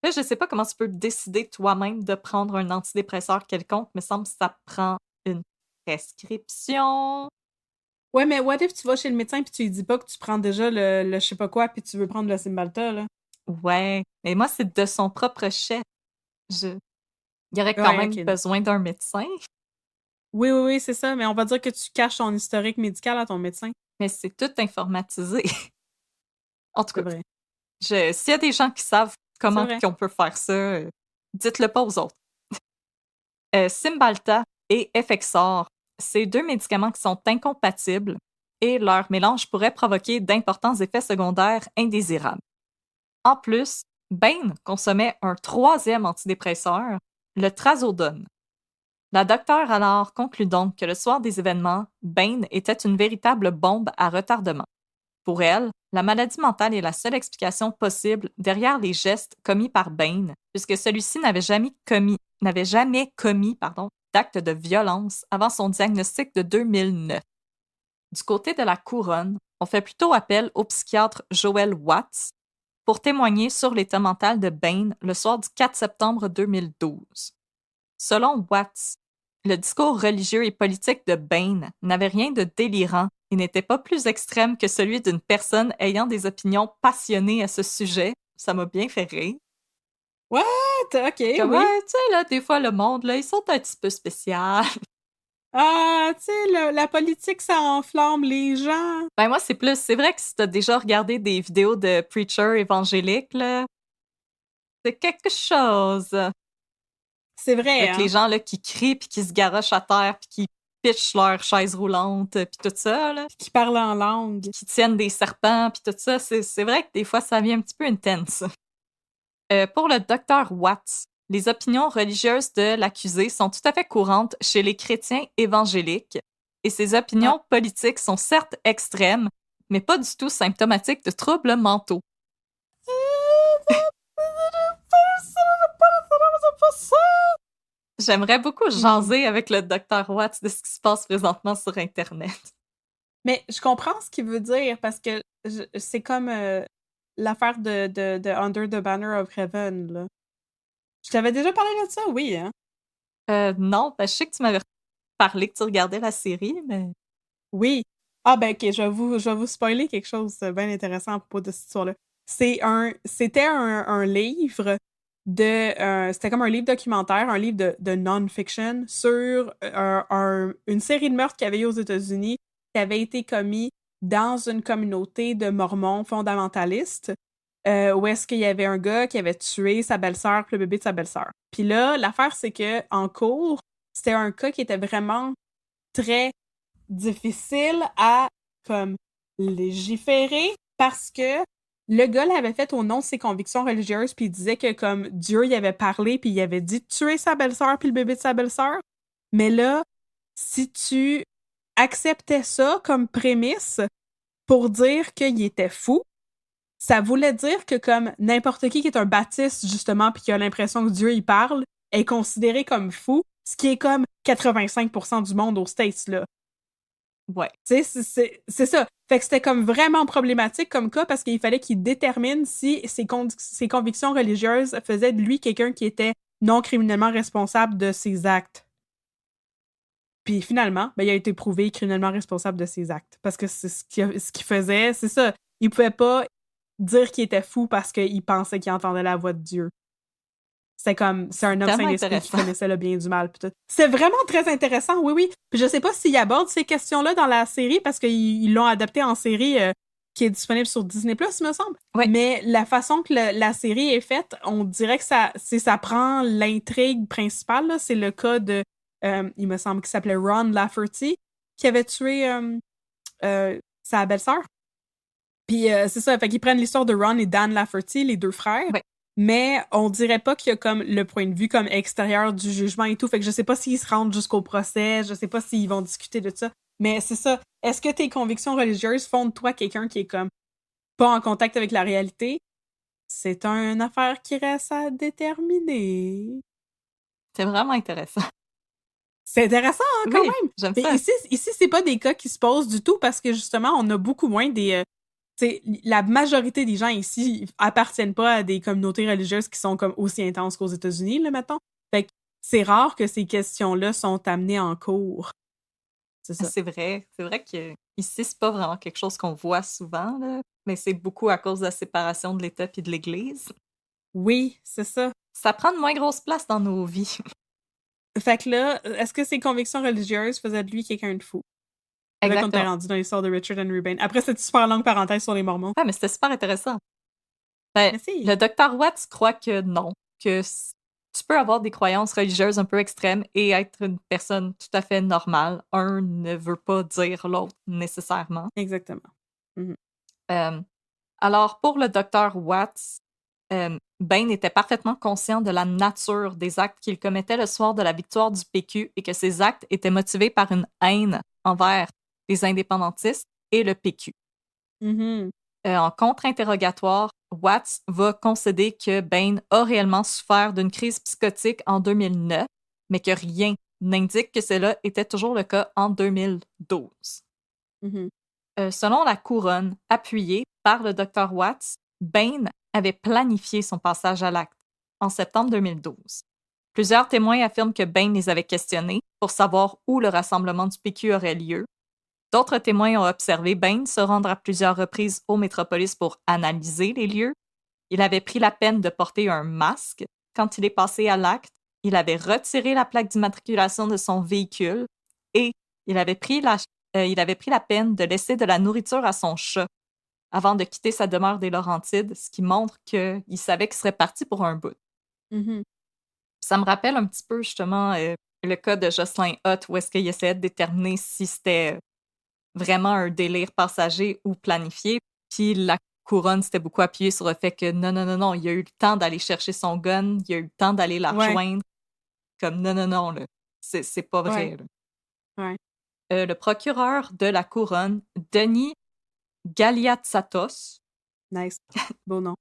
Là, je ne sais pas comment tu peux décider toi-même de prendre un antidépresseur quelconque, mais semble que ça prend une prescription. Ouais, mais what if tu vas chez le médecin puis tu lui dis pas que tu prends déjà le je sais pas quoi puis tu veux prendre le Cymbalta, là? Ouais, mais moi, c'est de son propre chef. Il y aurait quand Ouais, même ok. besoin d'un médecin, Oui, c'est ça, mais on va dire que tu caches ton historique médical à ton médecin. mais c'est tout informatisé. En tout C'est cas, vrai. s'il y a des gens qui savent C'est comment vrai. on peut faire ça, dites-le pas aux autres. Cymbalta et Effexor, c'est 2 médicaments qui sont incompatibles et leur mélange pourrait provoquer d'importants effets secondaires indésirables. En plus, Bain consommait un 3e antidépresseur, le trazodone. La docteure alors conclut donc que le soir des événements, Bain était une véritable bombe à retardement. Pour elle, la maladie mentale est la seule explication possible derrière les gestes commis par Bain, puisque celui-ci n'avait jamais commis d'acte de violence avant son diagnostic de 2009. Du côté de la couronne, on fait plutôt appel au psychiatre Joel Watts pour témoigner sur l'état mental de Bain le soir du 4 septembre 2012. Selon Watts, le discours religieux et politique de Bain n'avait rien de délirant et n'était pas plus extrême que celui d'une personne ayant des opinions passionnées à ce sujet. Ça m'a bien fait rire. What? OK, Comme, oui. ouais, tu sais, là, des fois, le monde, là, ils sont un petit peu spéciaux. Ah, tu sais, la politique, ça enflamme les gens. Ben, moi, c'est vrai que si t'as déjà regardé des vidéos de preachers évangéliques, là, c'est quelque chose. C'est vrai, Avec les hein? gens, là, qui crient puis qui se garochent à terre puis qui pitchent leur chaise roulante puis tout ça, là. Qui parle en langue. Qui tiennent des serpents puis tout ça, c'est vrai que des fois, ça devient un petit peu intense. Pour le docteur Watts, les opinions religieuses de l'accusé sont tout à fait courantes chez les chrétiens évangéliques et ses opinions politiques sont certes extrêmes, mais pas du tout symptomatiques de troubles mentaux. J'aimerais beaucoup jaser avec le docteur Watts de ce qui se passe présentement sur Internet. Mais je comprends ce qu'il veut dire parce que c'est comme l'affaire de Under the Banner of Heaven, là. Je t'avais déjà parlé de ça, oui, hein? Non, ben, je sais que tu m'avais parlé que tu regardais la série, mais... Oui. Ah ben ok, je vais vous spoiler quelque chose de bien intéressant à propos de cette histoire-là. C'était un livre c'était comme un livre documentaire, un livre de non-fiction sur une série de meurtres qu'il y avait eu aux États-Unis qui avait été commis dans une communauté de Mormons fondamentalistes, où est-ce qu'il y avait un gars qui avait tué sa belle-sœur puis le bébé de sa belle-sœur. Puis là, l'affaire, c'est que en cours, c'était un cas qui était vraiment très difficile à comme légiférer parce que le gars l'avait fait au nom de ses convictions religieuses, puis il disait que comme Dieu y avait parlé, puis il avait dit de tuer sa belle-sœur puis le bébé de sa belle-sœur. Mais là, si tu acceptais ça comme prémisse pour dire qu'il était fou, ça voulait dire que comme n'importe qui est un baptiste, justement, puis qui a l'impression que Dieu y parle, est considéré comme fou, ce qui est comme 85% du monde aux States, là. Ouais. Tu sais, c'est ça. Fait que c'était comme vraiment problématique comme cas parce qu'il fallait qu'il détermine si ses convictions religieuses faisaient de lui quelqu'un qui était non criminellement responsable de ses actes. Puis finalement, ben, il a été prouvé criminellement responsable de ses actes. Parce que c'est ce qu'il faisait, c'est ça. Il pouvait pas dire qu'il était fou parce qu'il pensait qu'il entendait la voix de Dieu. C'est comme, c'est un homme sain Tellement d'esprit qui intéressant. connaissait le bien du mal. Pis tout. C'est vraiment très intéressant, oui, oui. Puis je sais pas s'il aborde ces questions-là dans la série parce qu'ils l'ont adapté en série qui est disponible sur Disney+, il me semble. Oui. Mais la façon que la série est faite, on dirait que ça prend l'intrigue principale. Là. C'est le cas de, il me semble qu'il s'appelait Ron Lafferty, qui avait tué sa belle-sœur. Puis c'est ça, fait qu'ils prennent l'histoire de Ron et Dan Lafferty, les deux frères. Oui. Mais on dirait pas qu'il y a comme le point de vue comme extérieur du jugement et tout. Fait que je sais pas s'ils se rendent jusqu'au procès, je sais pas s'ils vont discuter de ça. Mais c'est ça. Est-ce que tes convictions religieuses font de toi quelqu'un qui est comme pas en contact avec la réalité? C'est une affaire qui reste à déterminer. C'est vraiment intéressant. C'est intéressant, hein, quand Oui, même. j'aime Mais ça. ici, c'est pas des cas qui se posent du tout parce que justement, on a beaucoup moins des. T'sais, la majorité des gens ici appartiennent pas à des communautés religieuses qui sont comme aussi intenses qu'aux États-Unis, là, mettons. Fait que c'est rare que ces questions-là sont amenées en cours. C'est ça. C'est vrai. C'est vrai que ici, c'est pas vraiment quelque chose qu'on voit souvent, là, mais c'est beaucoup à cause de la séparation de l'État et de l'Église. Oui, c'est ça. Ça prend une moins grosse place dans nos vies. Fait que là, est-ce que ses convictions religieuses faisaient de lui quelqu'un de fou? C'est là qu'on t'est Exactement. rendu dans l'histoire de Richard Henry Bain. Après cette super longue parenthèse sur les Mormons. Ah, mais c'était super intéressant. Ben, Merci. le docteur Watts croit que non, que tu peux avoir des croyances religieuses un peu extrêmes et être une personne tout à fait normale. Un ne veut pas dire l'autre nécessairement. Exactement. Mhm. Alors, pour le docteur Watts, Bain était parfaitement conscient de la nature des actes qu'il commettait le soir de la victoire du PQ et que ces actes étaient motivés par une haine envers les indépendantistes et le PQ. Mhm. En contre-interrogatoire, Watts va concéder que Bain a réellement souffert d'une crise psychotique en 2009, mais que rien n'indique que cela était toujours le cas en 2012. Mhm. Selon la couronne, appuyée par le Dr. Watts, Bain avait planifié son passage à l'acte en septembre 2012. Plusieurs témoins affirment que Bain les avait questionnés pour savoir où le rassemblement du PQ aurait lieu. D'autres témoins ont observé Bain se rendre à plusieurs reprises au Métropolis pour analyser les lieux. Il avait pris la peine de porter un masque quand il est passé à l'acte. Il avait retiré la plaque d'immatriculation de son véhicule et il avait pris la peine de laisser de la nourriture à son chat avant de quitter sa demeure des Laurentides, ce qui montre qu'il savait qu'il serait parti pour un bout. Mhm. Ça me rappelle un petit peu justement le cas de Jocelyn Hutt où est-ce qu'il essayait de déterminer si c'était vraiment un délire passager ou planifié. Puis la couronne s'était beaucoup appuyée sur le fait que non, non, non, non, il a eu le temps d'aller chercher son gun, il a eu le temps d'aller la Ouais. rejoindre. Comme non, non, non, là, c'est pas vrai. Ouais. Là. Ouais. Le procureur de la couronne, Denis Galiatsatos, Nice. Beau nom.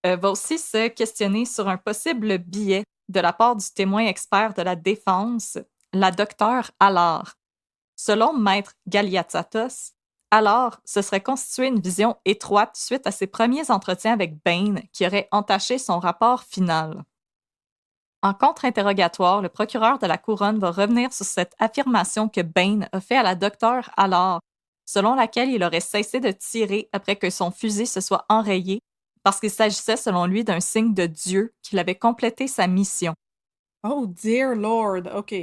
va aussi se questionner sur un possible billet de la part du témoin expert de la défense, la docteure Allard. Selon Maître Galiatsatos, Allard se serait constitué une vision étroite suite à ses premiers entretiens avec Bain qui aurait entaché son rapport final. En contre-interrogatoire, le procureur de la Couronne va revenir sur cette affirmation que Bain a fait à la docteure Allard, selon laquelle il aurait cessé de tirer après que son fusil se soit enrayé parce qu'il s'agissait selon lui d'un signe de Dieu qu'il avait complété sa mission. Oh, dear Lord. OK.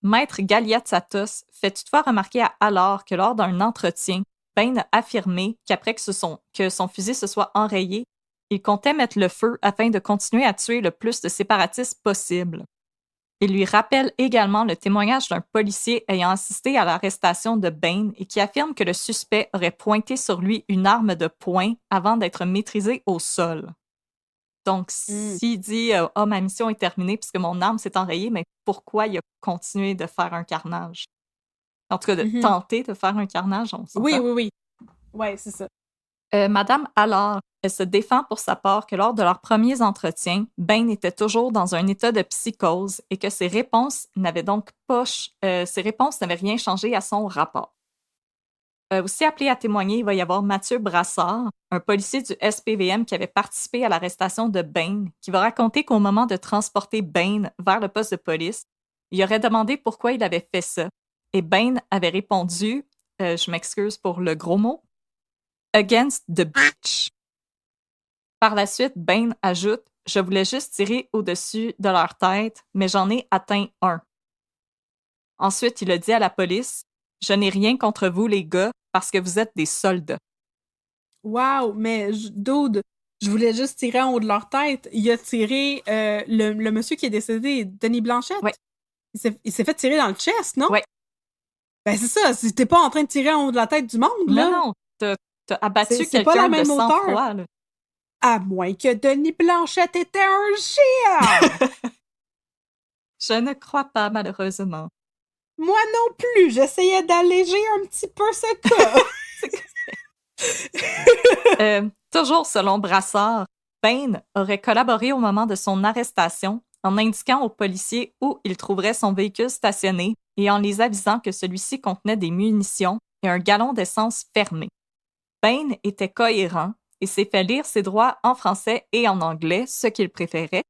Maître Galiatsatos fait toutefois remarquer à Allard que lors d'un entretien, Bain a affirmé qu'après que son fusil se soit enrayé, il comptait mettre le feu afin de continuer à tuer le plus de séparatistes possible. Il lui rappelle également le témoignage d'un policier ayant assisté à l'arrestation de Bain et qui affirme que le suspect aurait pointé sur lui une arme de poing avant d'être maîtrisé au sol. Donc, s'il dit « Ah, ma mission est terminée puisque mon arme s'est enrayée », mais pourquoi il a continué de faire un carnage? En tout cas, de tenter de faire un carnage, on s'entend. Oui. Ouais, c'est ça. Madame Allard, elle se défend pour sa part que lors de leurs premiers entretiens, Bain était toujours dans un état de psychose et que ses réponses n'avaient rien changé à son rapport. Aussi appelé à témoigner, il va y avoir Mathieu Brassard, un policier du SPVM qui avait participé à l'arrestation de Bain, qui va raconter qu'au moment de transporter Bain vers le poste de police, il aurait demandé pourquoi il avait fait ça. Et Bain avait répondu, je m'excuse pour le gros mot, Against the bitch. Par la suite, Bain ajoute « Je voulais juste tirer au-dessus de leur tête, mais j'en ai atteint un. » Ensuite, il a dit à la police « Je n'ai rien contre vous, les gars, parce que vous êtes des soldats. » Wow, mais dude, je voulais juste tirer en haut de leur tête. Il a tiré le monsieur qui est décédé, Denis Blanchette. Ouais. Il s'est fait tirer dans le chest, non? Ouais. Ben c'est ça, t'es pas en train de tirer en haut de la tête du monde, là. Non, t'as abattu C'est pas la quelqu'un de même hauteur. sang-froid, là. À moins que Denis Blanchette était un chien! Je ne crois pas, malheureusement. Moi non plus, j'essayais d'alléger un petit peu ce cas. Toujours selon Brassard, Bain aurait collaboré au moment de son arrestation en indiquant aux policiers où il trouverait son véhicule stationné et en les avisant que celui-ci contenait des munitions et un gallon d'essence fermé. Bain était cohérent et s'est fait lire ses droits en français et en anglais, ce qu'il préférait.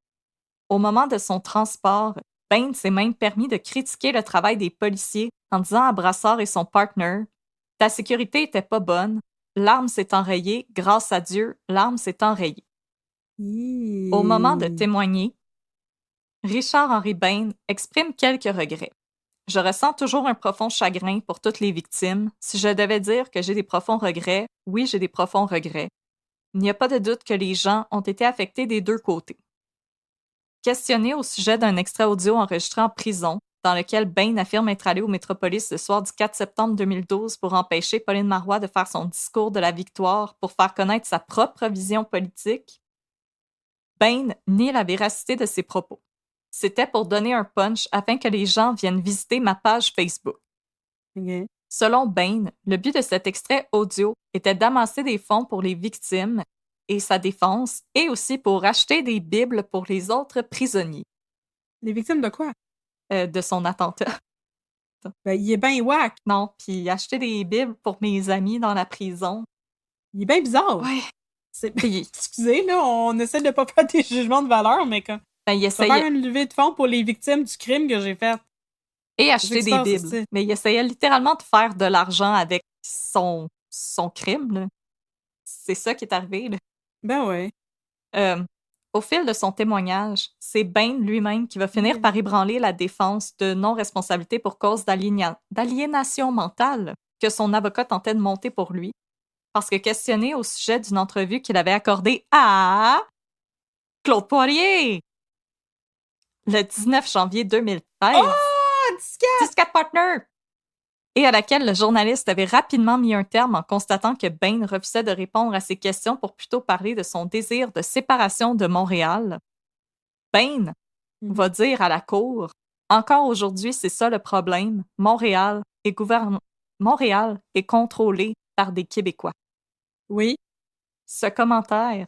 Au moment de son transport, Bain s'est même permis de critiquer le travail des policiers en disant à Brassard et son partner « Ta sécurité était pas bonne, l'arme s'est enrayée, grâce à Dieu, l'arme s'est enrayée. » Au moment de témoigner, Richard-Henri Bain exprime quelques regrets. « Je ressens toujours un profond chagrin pour toutes les victimes. Si je devais dire que j'ai des profonds regrets, oui, j'ai des profonds regrets. Il n'y a pas de doute que les gens ont été affectés des deux côtés. » Questionné au sujet d'un extrait audio enregistré en prison, dans lequel Bain affirme être allé au Métropolis le soir du 4 septembre 2012 pour empêcher Pauline Marois de faire son discours de la victoire pour faire connaître sa propre vision politique, Bain nie la véracité de ses propos. C'était pour donner un punch afin que les gens viennent visiter ma page Facebook. Okay. Selon Bain, le but de cet extrait audio était d'amasser des fonds pour les victimes et sa défense, et aussi pour acheter des Bibles pour les autres prisonniers. Les victimes de quoi? De son attentat. Ben, il est bien whack. Non, puis acheter des Bibles pour mes amis dans la prison. Il est bien bizarre. Ouais. Excusez, là, on essaie de pas faire des jugements de valeur, mais quand... il essayait... faire une levée de fonds pour les victimes du crime que j'ai fait. Et acheter des Bibles. Mais il essayait littéralement de faire de l'argent avec son crime, là. C'est ça qui est arrivé, là. Ben ouais. Au fil de son témoignage, c'est Bain lui-même qui va finir par ébranler la défense de non-responsabilité pour cause d'aliénation mentale que son avocat tentait de monter pour lui, parce que questionné au sujet d'une entrevue qu'il avait accordée à Claude Poirier le 19 janvier 2013. Oh! 10-4 Partner! Et à laquelle le journaliste avait rapidement mis un terme en constatant que Bain refusait de répondre à ses questions pour plutôt parler de son désir de séparation de Montréal. Bain va dire à la cour « Encore aujourd'hui, c'est ça le problème. Montréal est contrôlé par des Québécois. » Oui. Ce commentaire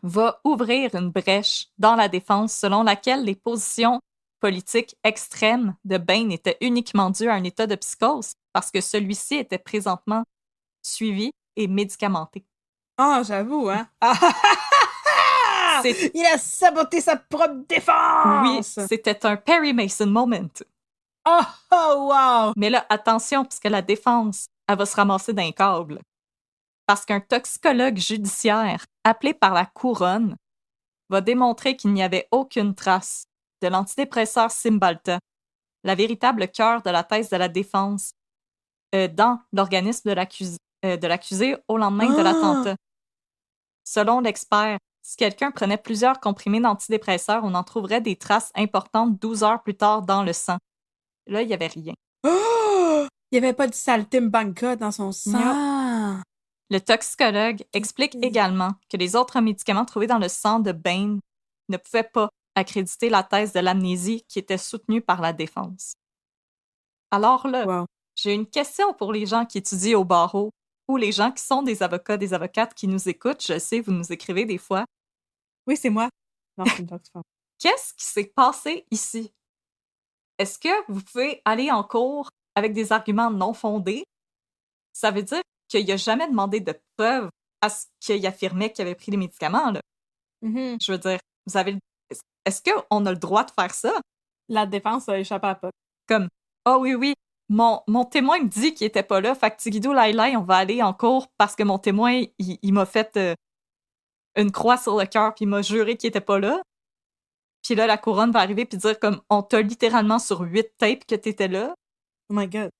va ouvrir une brèche dans la défense selon laquelle les positions politique extrême de Bain était uniquement due à un état de psychose parce que celui-ci était présentement suivi et médicamenté. Ah, j'avoue, hein? Il a saboté sa propre défense! Oui, c'était un Perry Mason moment. Oh, wow! Mais là, attention, puisque la défense, elle va se ramasser d'un câble. Parce qu'un toxicologue judiciaire, appelé par la couronne, va démontrer qu'il n'y avait aucune trace de l'antidépresseur Cymbalta, la véritable cœur de la thèse de la défense, dans l'organisme de l'accusé au lendemain de l'attentat. Selon l'expert, Si quelqu'un prenait plusieurs comprimés d'antidépresseurs, on en trouverait des traces importantes 12 heures plus tard dans le sang. Là, il n'y avait rien. Oh! Il n'y avait pas de saltimbanca dans son sang. Le toxicologue explique également que les autres médicaments trouvés dans le sang de Bain ne pouvaient pas accréditer la thèse de l'amnésie qui était soutenue par la défense. Alors là, Wow. j'ai une question pour les gens qui étudient au barreau ou les gens qui sont des avocats, des avocates qui nous écoutent. Je sais, vous nous écrivez des fois. Oui, c'est moi. Non, c'est une toxicologue. Qu'est-ce qui s'est passé ici? Est-ce que vous pouvez aller en cours avec des arguments non fondés? Ça veut dire qu'il n'a jamais demandé de preuves à ce qu'il affirmait qu'il avait pris les médicaments. Là. Mhm. Je veux dire, vous avez. Est-ce qu'on a le droit de faire ça? La défense a échappé à pas. Comme, ah oui, mon témoin me dit qu'il était pas là, fait que Tigidou Lailai, on va aller en cours parce que mon témoin, il m'a fait une croix sur le cœur puis il m'a juré qu'il était pas là. Puis là, la couronne va arriver puis dire comme, on t'a littéralement sur 8 tapes que t'étais là. Oh my God.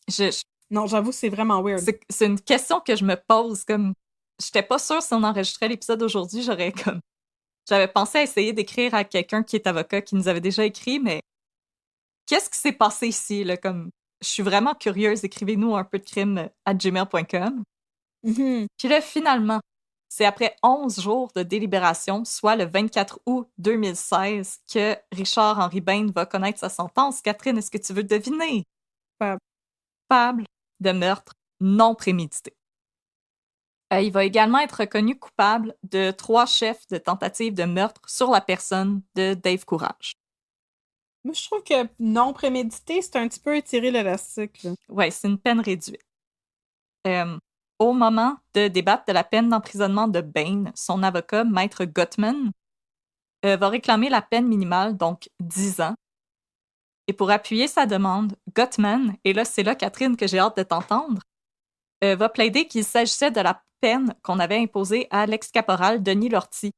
Je, Non, j'avoue, c'est vraiment weird. C'est une question que je me pose, comme, j'étais pas sûre si on enregistrait l'épisode aujourd'hui, j'avais pensé à essayer d'écrire à quelqu'un qui est avocat, qui nous avait déjà écrit, mais qu'est-ce qui s'est passé ici, là, comme, je suis vraiment curieuse, écrivez-nous un peu de crime à gmail.com. Mhm. Puis là, finalement, c'est après 11 jours de délibération, soit le 24 août 2016, que Richard-Henri Bain va connaître sa sentence. Catherine, est-ce que tu veux deviner? Coupable. Coupable de meurtre non prémédité. Il va également être reconnu coupable de 3 chefs de tentative de meurtre sur la personne de Dave Courage. Moi, je trouve que non prémédité, c'est un petit peu étirer l'élastique. Là. Ouais, c'est une peine réduite. Au moment de débattre de la peine d'emprisonnement de Bain, son avocat, Maître Gottman, va réclamer la peine minimale, donc 10 ans. Et pour appuyer sa demande, Gottman, et là, c'est là, Catherine, que j'ai hâte de t'entendre, va plaider qu'il s'agissait de la peine qu'on avait imposée à l'ex-caporal Denis Lortie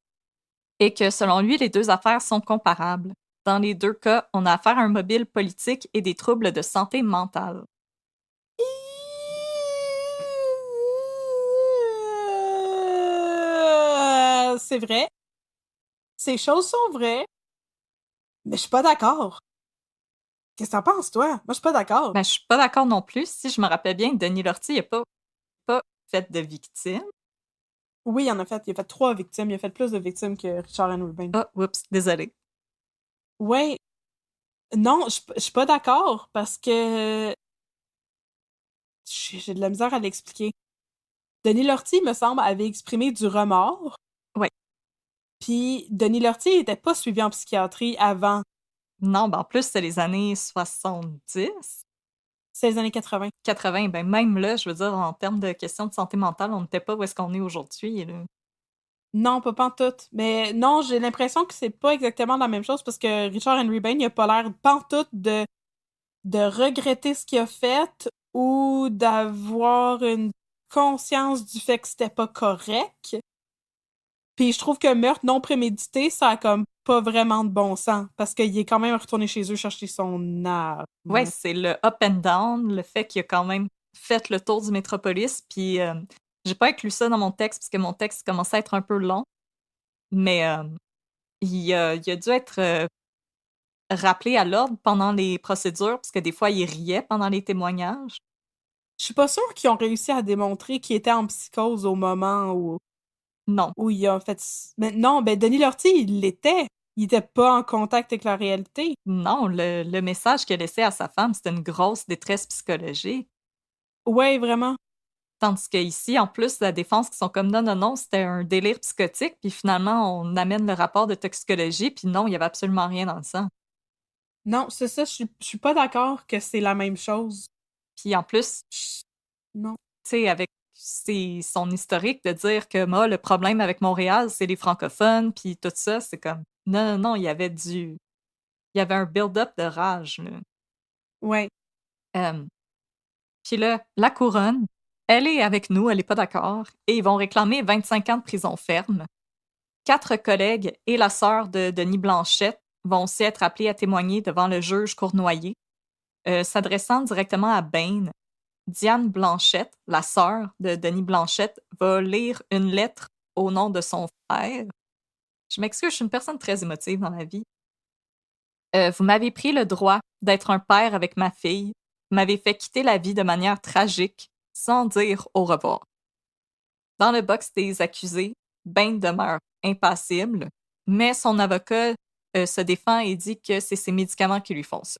et que, selon lui, les deux affaires sont comparables. Dans les deux cas, on a affaire à un mobile politique et des troubles de santé mentale. C'est vrai. Ces choses sont vraies. Mais je suis pas d'accord. Qu'est-ce que t'en penses, toi? Moi, je suis pas d'accord. Ben, je suis pas d'accord non plus. Si je me rappelle bien, Denis Lortie n'a pas fait de victime. Oui, il en a fait. Il a fait 3 victimes. Il a fait plus de victimes que Richard Henry Bain. Ah, oups, désolé. Ouais. Non, je suis pas d'accord parce que j'ai de la misère à l'expliquer. Denis Lortie, me semble, avait exprimé du remords. Ouais. Puis Denis Lortie n'était pas suivi en psychiatrie avant. Non, ben en plus, c'est les années 70. C'est les années 80. 80, ben même là, je veux dire, en termes de questions de santé mentale, on n'était pas où est-ce qu'on est aujourd'hui. Là. Non, pas pantoute. Mais non, j'ai l'impression que c'est pas exactement la même chose parce que Richard Henry Bain, il a pas l'air pantoute de regretter ce qu'il a fait ou d'avoir une conscience du fait que c'était pas correct. Puis je trouve que meurtre non prémédité, ça a comme pas vraiment de bon sens parce qu'il est quand même retourné chez eux chercher son arme. Ouais, c'est le up and down, le fait qu'il a quand même fait le tour du métropolis. Puis j'ai pas inclus ça dans mon texte parce que mon texte commençait à être un peu long. Mais il a dû être rappelé à l'ordre pendant les procédures parce que des fois, il riait pendant les témoignages. Je suis pas sûre qu'ils ont réussi à démontrer qu'il était en psychose au moment Non. où il a fait... Mais non, ben Denis Lortie, il l'était. Il était pas en contact avec la réalité. Non, le message qu'il a laissé à sa femme, c'était une grosse détresse psychologique. Ouais, vraiment. Tandis qu'ici, en plus, la défense qui sont comme non, c'était un délire psychotique, puis finalement, on amène le rapport de toxicologie, puis non, il y avait absolument rien dans le sang. Non, c'est ça, je suis pas d'accord que c'est la même chose. Puis en plus, Non. tu sais, avec son historique de dire que moi, le problème avec Montréal, c'est les francophones, puis tout ça, c'est comme non, il y avait un build-up de rage. Là. Ouais. Puis là, la couronne, elle est avec nous, elle est pas d'accord, et ils vont réclamer 25 ans de prison ferme. 4 collègues et la sœur de Denis Blanchette vont aussi être appelés à témoigner devant le juge Cournoyer. S'adressant directement à Bain, Diane Blanchette, la sœur de Denis Blanchette, va lire une lettre au nom de son frère Je m'excuse, je suis une personne très émotive dans la vie. Vous m'avez pris le droit d'être un père avec ma fille. Vous m'avez fait quitter la vie de manière tragique, sans dire au revoir. Dans le box des accusés, Bain demeure impassible, mais son avocat se défend et dit que c'est ses médicaments qui lui font ça.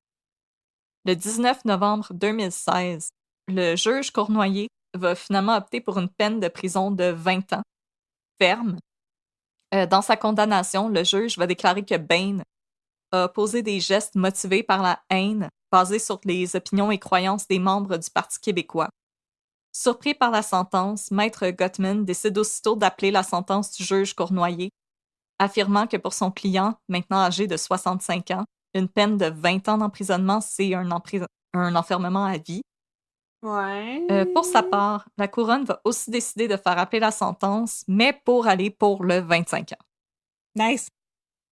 Le 19 novembre 2016, le juge Cournoyer va finalement opter pour une peine de prison de 20 ans, ferme. Dans sa condamnation, le juge va déclarer que Bain a posé des gestes motivés par la haine, basés sur les opinions et croyances des membres du Parti québécois. Surpris par la sentence, Maître Gottman décide aussitôt d'appeler la sentence du juge Cournoyer, affirmant que pour son client, maintenant âgé de 65 ans, une peine de 20 ans d'emprisonnement, c'est un enfermement à vie. Ouais. Pour sa part, la couronne va aussi décider de faire appeler la sentence, mais pour aller pour le 25 ans. Nice.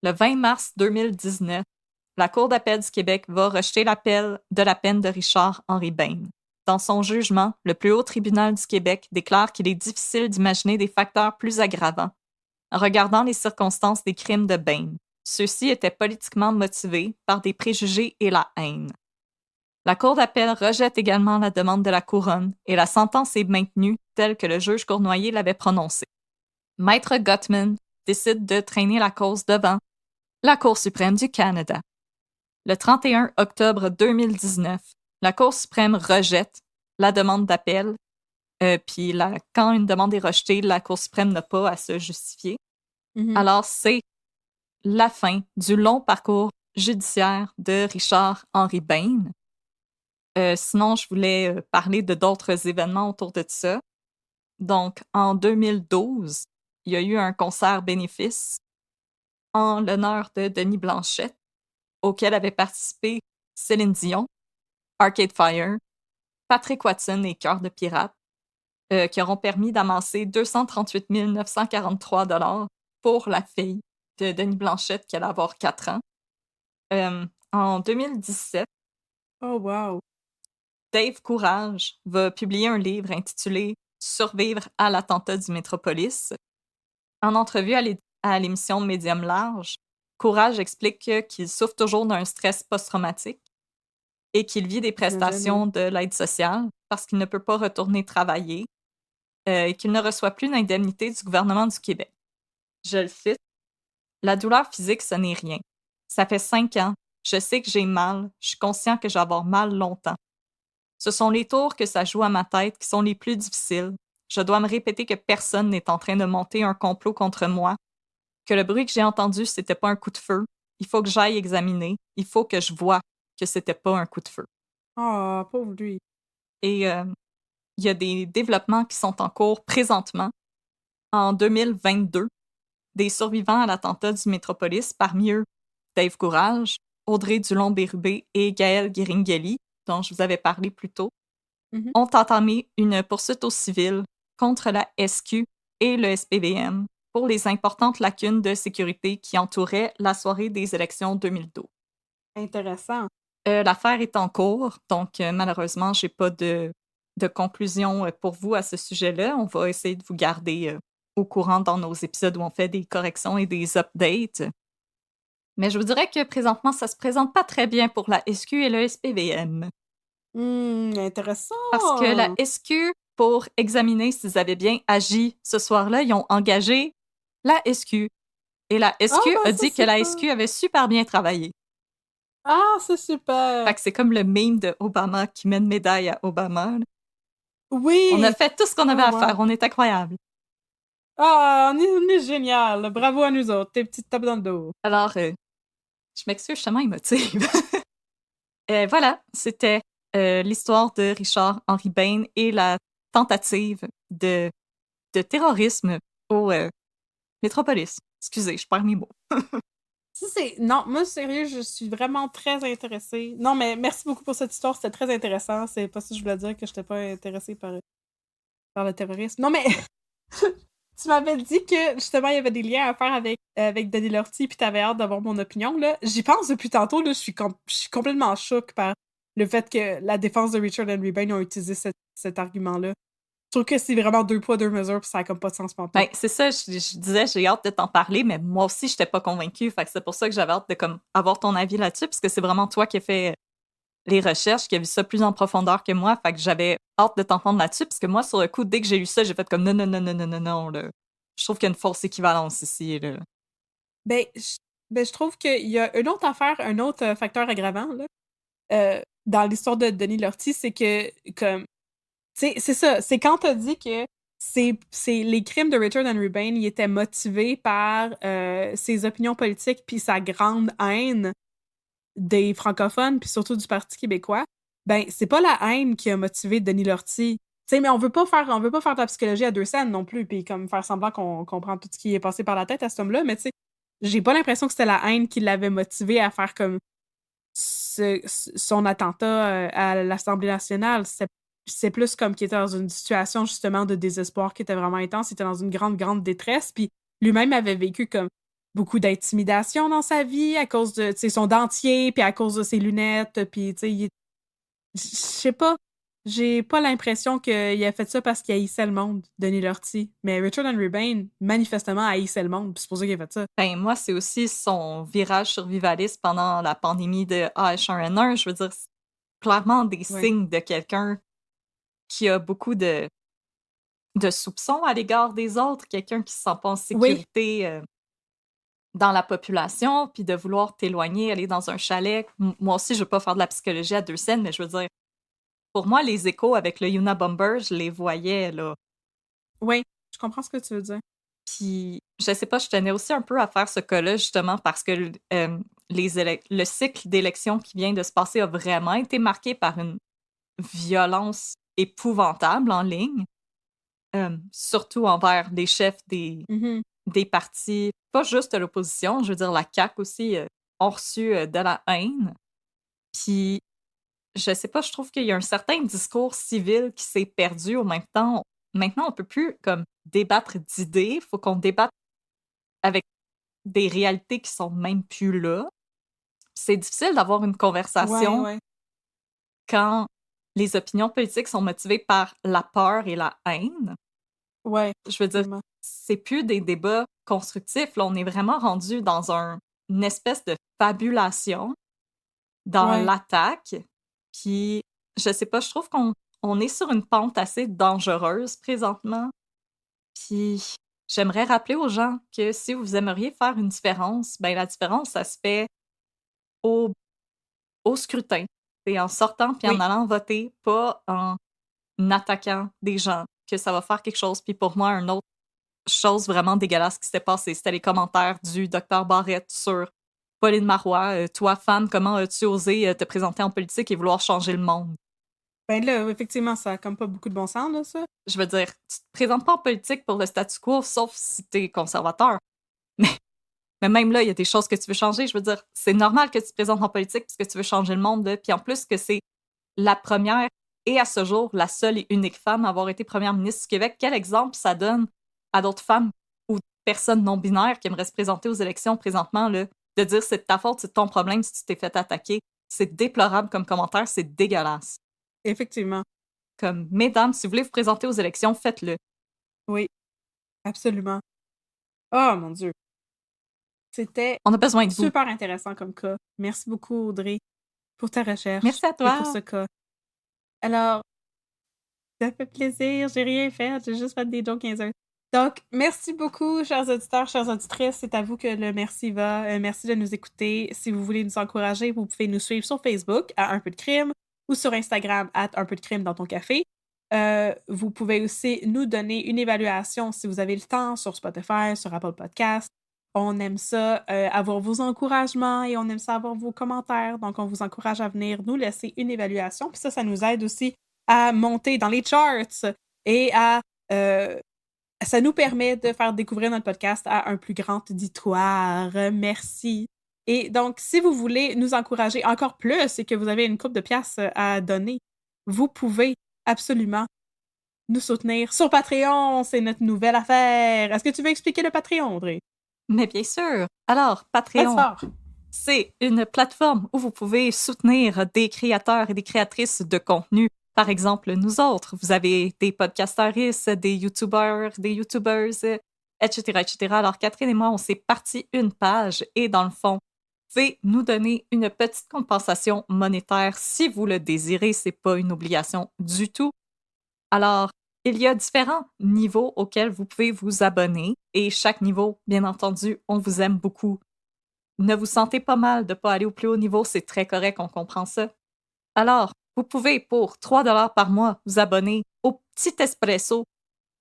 Le 20 mars 2019, la Cour d'appel du Québec va rejeter l'appel de la peine de Richard-Henri Bain. Dans son jugement, le plus haut tribunal du Québec déclare qu'il est difficile d'imaginer des facteurs plus aggravants. En regardant les circonstances des crimes de Bain, ceux-ci étaient politiquement motivés par des préjugés et la haine. La Cour d'appel rejette également la demande de la couronne et la sentence est maintenue telle que le juge Cournoyer l'avait prononcée. Maître Gottman décide de traîner la cause devant la Cour suprême du Canada. Le 31 octobre 2019, la Cour suprême rejette la demande d'appel, puis quand une demande est rejetée, la Cour suprême n'a pas à se justifier. Mhm. Alors, c'est la fin du long parcours judiciaire de Richard-Henri Bain. Sinon, je voulais parler de d'autres événements autour de ça. Donc, en 2012, il y a eu un concert bénéfice en l'honneur de Denis Blanchette, auquel avaient participé Céline Dion, Arcade Fire, Patrick Watson et Cœur de Pirate, qui auront permis d'amasser 238 943 $ pour la fille de Denis Blanchette qui allait avoir 4 ans. En 2017, Oh, wow. Dave Courage va publier un livre intitulé Survivre à l'attentat du Métropolis. En entrevue à l'émission Médium Large, Courage explique qu'il souffre toujours d'un stress post-traumatique et qu'il vit des prestations de l'aide sociale parce qu'il ne peut pas retourner travailler et qu'il ne reçoit plus d'indemnité du gouvernement du Québec. Je le cite. La douleur physique, ce n'est rien. Ça fait 5 ans. Je sais que j'ai mal. Je suis conscient que je vais avoir mal longtemps. Ce sont les tours que ça joue à ma tête qui sont les plus difficiles. Je dois me répéter que personne n'est en train de monter un complot contre moi, que le bruit que j'ai entendu, c'était pas un coup de feu. Il faut que j'aille examiner. Il faut que je vois que c'était pas un coup de feu. Oh, pauvre lui. Et il y a des développements qui sont en cours présentement. En 2022, des survivants à l'attentat du Métropolis, parmi eux Dave Courage, Audrey Dulon-Bérubé et Gaëlle Guéringhelli, dont je vous avais parlé plus tôt, ont entamé une poursuite au civil contre la SQ et le SPVM pour les importantes lacunes de sécurité qui entouraient la soirée des élections 2012. Intéressant. L'affaire est en cours, donc malheureusement, j'ai pas de conclusion pour vous à ce sujet-là. On va essayer de vous garder au courant dans nos épisodes où on fait des corrections et des updates. Mais je vous dirais que présentement, ça se présente pas très bien pour la SQ et le SPVM. Intéressant. Parce que la SQ, pour examiner s'ils avaient bien agi ce soir-là, ils ont engagé la SQ. Et la SQ a dit que la SQ avait super bien travaillé. Ah, c'est super. Fait que c'est comme le meme de Obama qui met une médaille à Obama. Oui. On a fait tout ce qu'on avait à faire. On est incroyable. Ah, on est génial. Bravo à nous autres. Tes petites tapes dans le dos. Alors, je m'excuse, je suis tellement émotive. Voilà, c'était l'histoire de Richard-Henri Bain et la tentative de terrorisme au Métropolis. Excusez, je perds mes mots. Non, moi, sérieux, je suis vraiment très intéressée. Non, mais merci beaucoup pour cette histoire. C'était très intéressant. C'est pas ça que je voulais dire, que je n'étais pas intéressée par le terrorisme. Non, mais tu m'avais dit que, justement, il y avait des liens à faire avec Denis Lortie, puis t'avais hâte d'avoir mon opinion, là. J'y pense depuis tantôt, là. Je suis complètement choquée par le fait que la défense de Richard Henry Bain ont utilisé cet argument-là. trouve que c'est vraiment deux poids, deux mesures, puis ça a comme pas de sens pour Ben, c'est ça, je disais, j'ai hâte de t'en parler, mais moi aussi, j'étais pas convaincue. Fait que c'est pour ça que j'avais hâte de comme, avoir ton avis là-dessus, parce que c'est vraiment toi qui as fait les recherches, qui a vu ça plus en profondeur que moi. Fait que j'avais hâte de t'entendre là-dessus, parce que moi, sur le coup, dès que j'ai lu ça, j'ai fait comme non, non, non, non, non, non, non, là. Je trouve qu'il y a une fausse équivalence ici, là. Ben, je trouve qu'il y a une autre affaire, un autre facteur aggravant, là, dans l'histoire de Denis Lortie, c'est que, comme, c'est ça, c'est quand t'as dit que c'est les crimes de Richard Henry Bain, ils étaient motivés par ses opinions politiques puis sa grande haine des francophones puis surtout du Parti québécois. Ben, c'est pas la haine qui a motivé Denis Lortie. Tu sais, mais on veut pas faire de la psychologie à deux scènes non plus puis comme faire semblant qu'on comprend tout ce qui est passé par la tête à cet homme-là, mais tu sais, j'ai pas l'impression que c'était la haine qui l'avait motivé à faire comme son attentat à l'Assemblée nationale. C'est plus comme qu'il était dans une situation justement de désespoir qui était vraiment intense. Il était dans une grande, grande détresse. Puis lui-même avait vécu comme beaucoup d'intimidation dans sa vie à cause de son dentier, puis à cause de ses lunettes. Puis, tu sais, je sais pas. J'ai pas l'impression qu'il a fait ça parce qu'il haïssait le monde, Denis Lortie. Mais Richard Henry Bain, manifestement, haïssait le monde, puis c'est pour ça qu'il a fait ça. Ben, moi, c'est aussi son virage survivaliste pendant la pandémie de H1N1. Je veux dire, c'est clairement des Ouais. signes de quelqu'un qui a beaucoup de soupçons à l'égard des autres, quelqu'un qui se sent pas en sécurité dans la population, puis de vouloir t'éloigner, aller dans un chalet. Moi aussi, je veux pas faire de la psychologie à deux scènes, mais je veux dire, pour moi, les échos avec le Unabomber, je les voyais, là. Oui, je comprends ce que tu veux dire. Puis, je sais pas, je tenais aussi un peu à faire ce cas-là, justement, parce que le cycle d'élections qui vient de se passer a vraiment été marqué par une violence épouvantable en ligne, surtout envers les chefs Mhm. des partis, pas juste de l'opposition, je veux dire, la CAQ aussi ont reçu de la haine. Puis, je sais pas, je trouve qu'il y a un certain discours civil qui s'est perdu au même temps. Maintenant, on peut plus comme débattre d'idées, il faut qu'on débatte avec des réalités qui sont même plus là. C'est difficile d'avoir une Ouais, conversation ouais. quand les opinions politiques sont motivées par la peur et la haine. Ouais, Je veux dire, absolument. c'est plus des débats constructifs. Là, on est vraiment rendu dans une espèce de fabulation, dans Ouais. l'attaque. Puis, je sais pas, je trouve qu'on est sur une pente assez dangereuse présentement. Puis, j'aimerais rappeler aux gens que si vous aimeriez faire une différence, ben la différence, ça se fait au, au scrutin. C'est en sortant puis en Oui, allant voter, pas en attaquant des gens, que ça va faire quelque chose. Puis pour moi, une autre chose vraiment dégueulasse qui s'est passée, c'était les commentaires du docteur Barrette sur Pauline Marois. Toi, femme, comment as-tu osé te présenter en politique et vouloir changer le monde? ben là, effectivement, ça a comme pas beaucoup de bon sens, là, ça. Je veux dire, tu te présentes pas en politique pour le statu quo, sauf si t'es conservateur. Mais, mais même là, il y a des choses que tu veux changer. Je veux dire, c'est normal que tu te présentes en politique parce que tu veux changer le monde. Là. Puis en plus que c'est la première et à ce jour, la seule et unique femme à avoir été première ministre du Québec. Quel exemple ça donne à d'autres femmes ou personnes non-binaires qui aimeraient se présenter aux élections présentement, là, de dire c'est de ta faute, c'est de ton problème si tu t'es fait attaquer. C'est déplorable comme commentaire, c'est dégueulasse. Effectivement. Comme, mesdames, si vous voulez vous présenter aux élections, faites-le. Oui, absolument. Oh mon Dieu. C'était On a besoin de vous. super intéressant comme cas. Merci beaucoup, Audrey, pour ta recherche Merci à et pour toi. ce cas. Alors, ça fait plaisir. J'ai rien fait. J'ai juste fait des jokes 15 heures. Donc, merci beaucoup, chers auditeurs, chères auditrices. C'est à vous que le merci va. Merci de nous écouter. Si vous voulez nous encourager, vous pouvez nous suivre sur Facebook à Un peu de crime ou sur Instagram à Un peu de crime dans ton café. Vous pouvez aussi nous donner une évaluation si vous avez le temps sur Spotify, sur Apple Podcasts. On aime ça, avoir vos encouragements et on aime ça avoir vos commentaires. Donc, on vous encourage à venir nous laisser une évaluation. Puis ça nous aide aussi à monter dans les charts et ça nous permet de faire découvrir notre podcast à un plus grand auditoire. Merci. Et donc, si vous voulez nous encourager encore plus et que vous avez une coupe de pièces à donner, vous pouvez absolument nous soutenir sur Patreon. C'est notre nouvelle affaire. Est-ce que tu veux expliquer le Patreon, Audrey? Mais bien sûr. Alors, Vas-y Patreon, fort. c'est une plateforme où vous pouvez soutenir des créateurs et des créatrices de contenu par exemple, nous autres. Vous avez des podcasteristes, des YouTubers, des YouTubers, etc., etc. Alors, Catherine et moi, on s'est parti une page et dans le fond, vous pouvez nous donner une petite compensation monétaire si vous le désirez. C'est pas une obligation du tout. Alors, il y a différents niveaux auxquels vous pouvez vous abonner et chaque niveau, bien entendu, on vous aime beaucoup. Ne vous sentez pas mal de ne pas aller au plus haut niveau, c'est très correct, on comprend ça. Alors, vous pouvez, pour 3 par mois, vous abonner au Petit Espresso,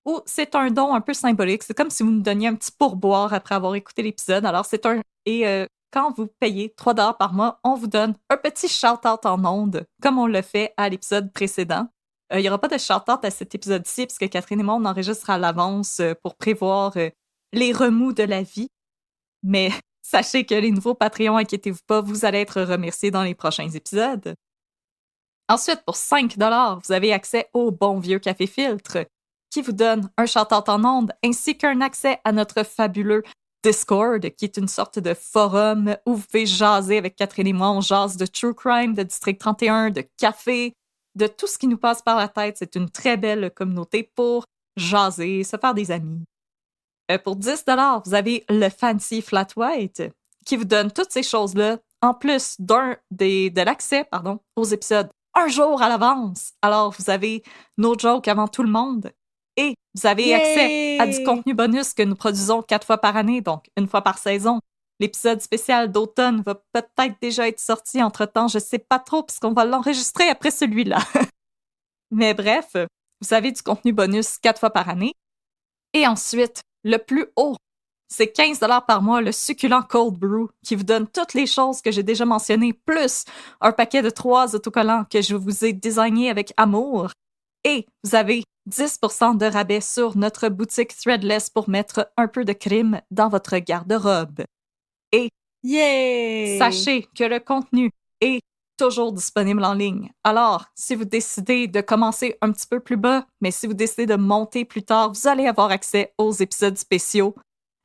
où c'est un don un peu symbolique. C'est comme si vous nous donniez un petit pourboire après avoir écouté l'épisode. Alors, c'est un... Et quand vous payez 3 par mois, on vous donne un petit shout-out en ondes, comme on le fait à l'épisode précédent. Il n'y aura pas de shout-out à cet épisode-ci, puisque Catherine et moi, on enregistre à l'avance pour prévoir les remous de la vie. Mais sachez que les nouveaux Patreons, inquiétez-vous pas, vous allez être remerciés dans les prochains épisodes. Ensuite, pour 5 vous avez accès au bon vieux café filtre, qui vous donne un shout-out en ondes, ainsi qu'un accès à notre fabuleux Discord, qui est une sorte de forum où vous pouvez jaser avec Catherine et moi. On jase de True Crime, de District 31, de café, de tout ce qui nous passe par la tête. C'est une très belle communauté pour jaser, se faire des amis. Pour 10 vous avez le Fancy Flat White, qui vous donne toutes ces choses-là, en plus de l'accès aux épisodes un jour à l'avance. Alors, vous avez nos jokes avant tout le monde. Et vous avez accès à du contenu bonus que nous produisons 4 fois par année, donc une fois par saison. L'épisode spécial d'automne va peut-être déjà être sorti entre-temps, je sais pas trop, puisqu'on va l'enregistrer après celui-là. Mais bref, vous avez du contenu bonus 4 fois par année. Et ensuite, le plus haut, c'est 15 par mois, le succulent Cold Brew, qui vous donne toutes les choses que j'ai déjà mentionnées, plus un paquet de 3 autocollants que je vous ai designés avec amour. Et vous avez 10% de rabais sur notre boutique Threadless pour mettre un peu de crime dans votre garde-robe. Et sachez que le contenu est toujours disponible en ligne. Alors, si vous décidez de commencer un petit peu plus bas, mais si vous décidez de monter plus tard, vous allez avoir accès aux épisodes spéciaux.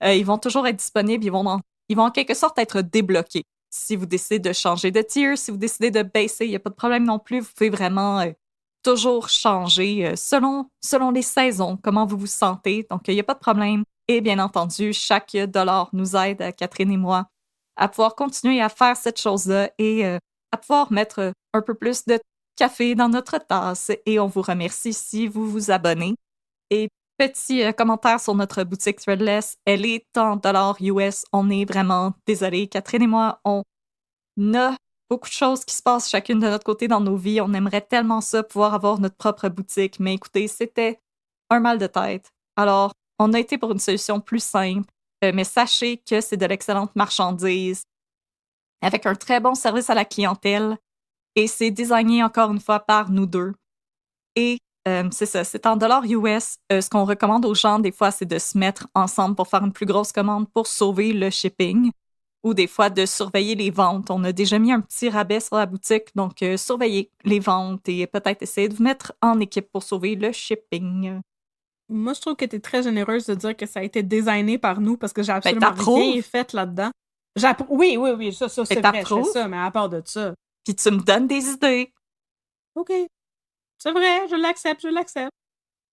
Ils vont toujours être disponibles, ils vont en quelque sorte être débloqués. Si vous décidez de changer de tier, si vous décidez de baisser, il n'y a pas de problème non plus. Vous pouvez vraiment toujours changer selon les saisons, comment vous vous sentez. Donc, il n'y a pas de problème. Et bien entendu, chaque dollar nous aide, Catherine et moi, à pouvoir continuer à faire cette chose-là et à pouvoir mettre un peu plus de café dans notre tasse. Et on vous remercie si vous vous abonnez. Et petit commentaire sur notre boutique Threadless, elle est en dollars US. On est vraiment désolés. Catherine et moi, on a beaucoup de choses qui se passent chacune de notre côté dans nos vies. On aimerait tellement ça, pouvoir avoir notre propre boutique. Mais écoutez, c'était un mal de tête. Alors, on a été pour une solution plus simple. Mais sachez que c'est de l'excellente marchandise avec un très bon service à la clientèle. Et c'est designé encore une fois par nous deux. Et c'est ça, c'est en dollars US. Ce qu'on recommande aux gens, des fois, c'est de se mettre ensemble pour faire une plus grosse commande pour sauver le shipping ou des fois de surveiller les ventes. On a déjà mis un petit rabais sur la boutique, donc surveillez les ventes et peut-être essayer de vous mettre en équipe pour sauver le shipping. Moi, je trouve que tu es très généreuse de dire que ça a été designé par nous parce que j'ai absolument rien fait là-dedans. Oui, ça c'est vrai, je fais ça, mais à part de ça. Puis tu me donnes des idées. OK. C'est vrai, je l'accepte.